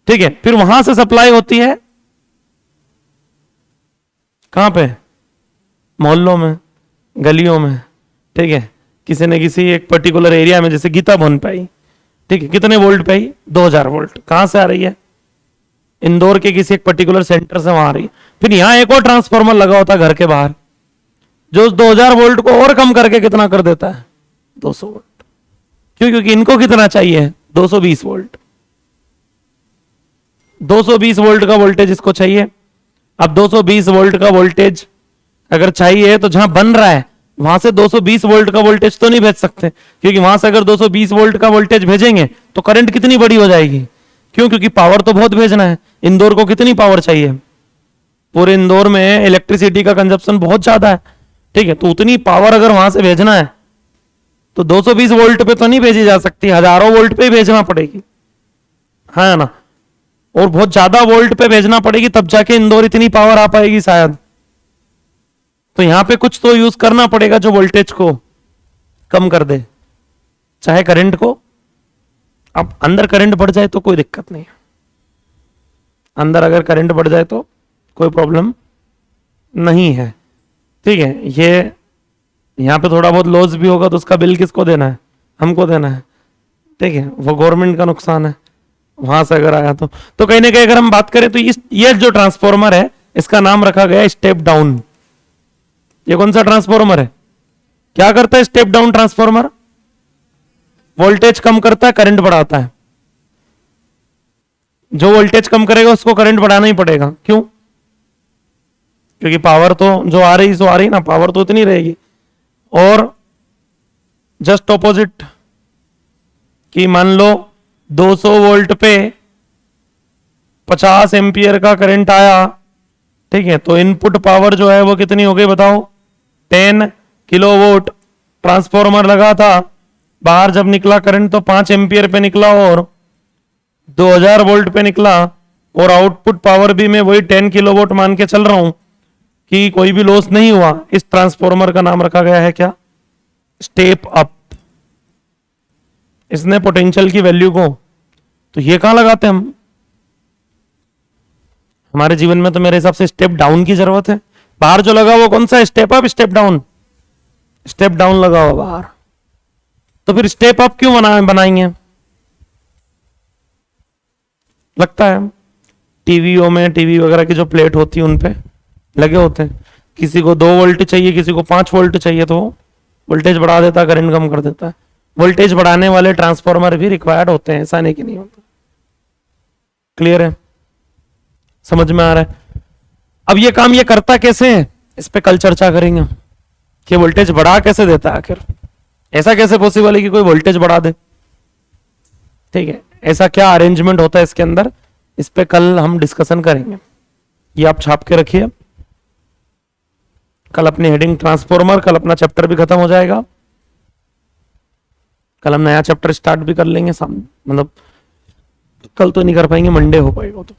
ठीक है, फिर वहां से सप्लाई होती है कहां पे? मोहल्लों में, गलियों में। ठीक है, किसी न किसी एक पर्टिकुलर एरिया में, जैसे गीता भवन पे आई। ठीक है, कितने वोल्ट पे आई? 2000 वोल्ट। कहां से आ रही है? इंदौर के किसी एक पर्टिकुलर सेंटर से वहां आ रही है। फिर यहां एक और ट्रांसफॉर्मर लगा होता है घर के बाहर, जो उस 2000 वोल्ट को और कम करके कितना कर देता है? 200 वोल्ट। क्यों? क्योंकि इनको कितना चाहिए? 220 वोल्ट। 220 वोल्ट का वोल्टेज इसको चाहिए। अब 220 वोल्ट का वोल्टेज अगर चाहिए तो जहां बन रहा है वहां से 220 वोल्ट का वोल्टेज तो नहीं भेज सकते, क्योंकि वहां से अगर 220 वोल्ट का वोल्टेज भेजेंगे तो करंट कितनी बड़ी हो जाएगी। क्यों? क्योंकि पावर तो बहुत भेजना है। इंदौर को कितनी पावर चाहिए? पूरे इंदौर में इलेक्ट्रिसिटी का कंजप्शन बहुत ज्यादा है, ठीक है। तो उतनी पावर अगर वहां से भेजना है तो 220 वोल्ट पे तो नहीं भेजी जा सकती, हजारों वोल्ट पे भेजना पड़ेगी, है ना। और बहुत ज्यादा वोल्ट पे भेजना पड़ेगी तब जाके इंदौर इतनी पावर आ पाएगी शायद। तो यहां पे कुछ तो यूज करना पड़ेगा जो वोल्टेज को कम कर दे, चाहे करंट को। अब अंदर करंट बढ़ जाए तो कोई दिक्कत नहीं, अंदर अगर करंट बढ़ जाए तो कोई प्रॉब्लम नहीं है, ठीक है। ये यहां पे थोड़ा बहुत लॉस भी होगा तो उसका बिल किसको देना है? हमको देना है, ठीक है। वो गवर्नमेंट का नुकसान है वहां से अगर आया तो कहीं ना कहीं अगर हम बात करें तो ये जो ट्रांसफॉर्मर है इसका नाम रखा गया स्टेप डाउन। ये कौन सा ट्रांसफॉर्मर है? क्या करता है स्टेप डाउन ट्रांसफॉर्मर? वोल्टेज कम करता है, करंट बढ़ाता है। जो वोल्टेज कम करेगा उसको करंट बढ़ाना ही पड़ेगा। क्यों? क्योंकि पावर तो जो आ रही सो आ रही ना, पावर तो उतनी रहेगी। और जस्ट ऑपोजिट कि मान लो 200 वोल्ट पे 50 एम्पियर का करंट आया, ठीक है। तो इनपुट पावर जो है वो कितनी हो गई बताओ? 10 किलोवाट। ट्रांसफॉर्मर लगा था, बाहर जब निकला करंट तो 5 एम्पियर पे निकला और 2000 वोल्ट पे निकला। और आउटपुट पावर भी मैं वही 10 किलोवाट मान के चल रहा हूं कि कोई भी लॉस नहीं हुआ। इस ट्रांसफॉर्मर का नाम रखा गया है क्या? Step up. इसने पोटेंशियल की वैल्यू को, तो ये कहां लगाते हैं हम? हमारे जीवन में तो मेरे हिसाब से स्टेप डाउन की जरूरत है। बाहर जो लगा वो कौन सा? Step up, step down. Step down लगा हुआ बाहर, तो फिर स्टेप अप क्यों बनाएंगे? लगता है टीवीओ में, टीवी वगैरह की जो प्लेट होती है उन पे लगे होते हैं। किसी को 2 वोल्ट चाहिए, किसी को 5 वोल्ट चाहिए, तो वोल्टेज बढ़ा देता है, करंट कम कर देता है। वोल्टेज बढ़ाने वाले ट्रांसफॉर्मर भी रिक्वायर्ड होते हैं, ऐसा नहीं कि नहीं होता। क्लियर है? समझ में आ रहा है? अब ये काम ये करता कैसे है, इस पे कल चर्चा करेंगे कि वोल्टेज बढ़ा कैसे देता है आखिर। ऐसा कैसे पॉसिबल है कि कोई वोल्टेज बढ़ा दे, ठीक है। ऐसा क्या अरेंजमेंट होता है इसके अंदर, इस पे कल हम डिस्कशन करेंगे। ये आप छाप के रखिए। कल अपनी हेडिंग ट्रांसफॉर्मर, कल अपना चैप्टर भी खत्म हो जाएगा। कल हम नया चैप्टर स्टार्ट भी कर लेंगे, मतलब कल तो नहीं कर पाएंगे, मंडे हो पाएगा तो।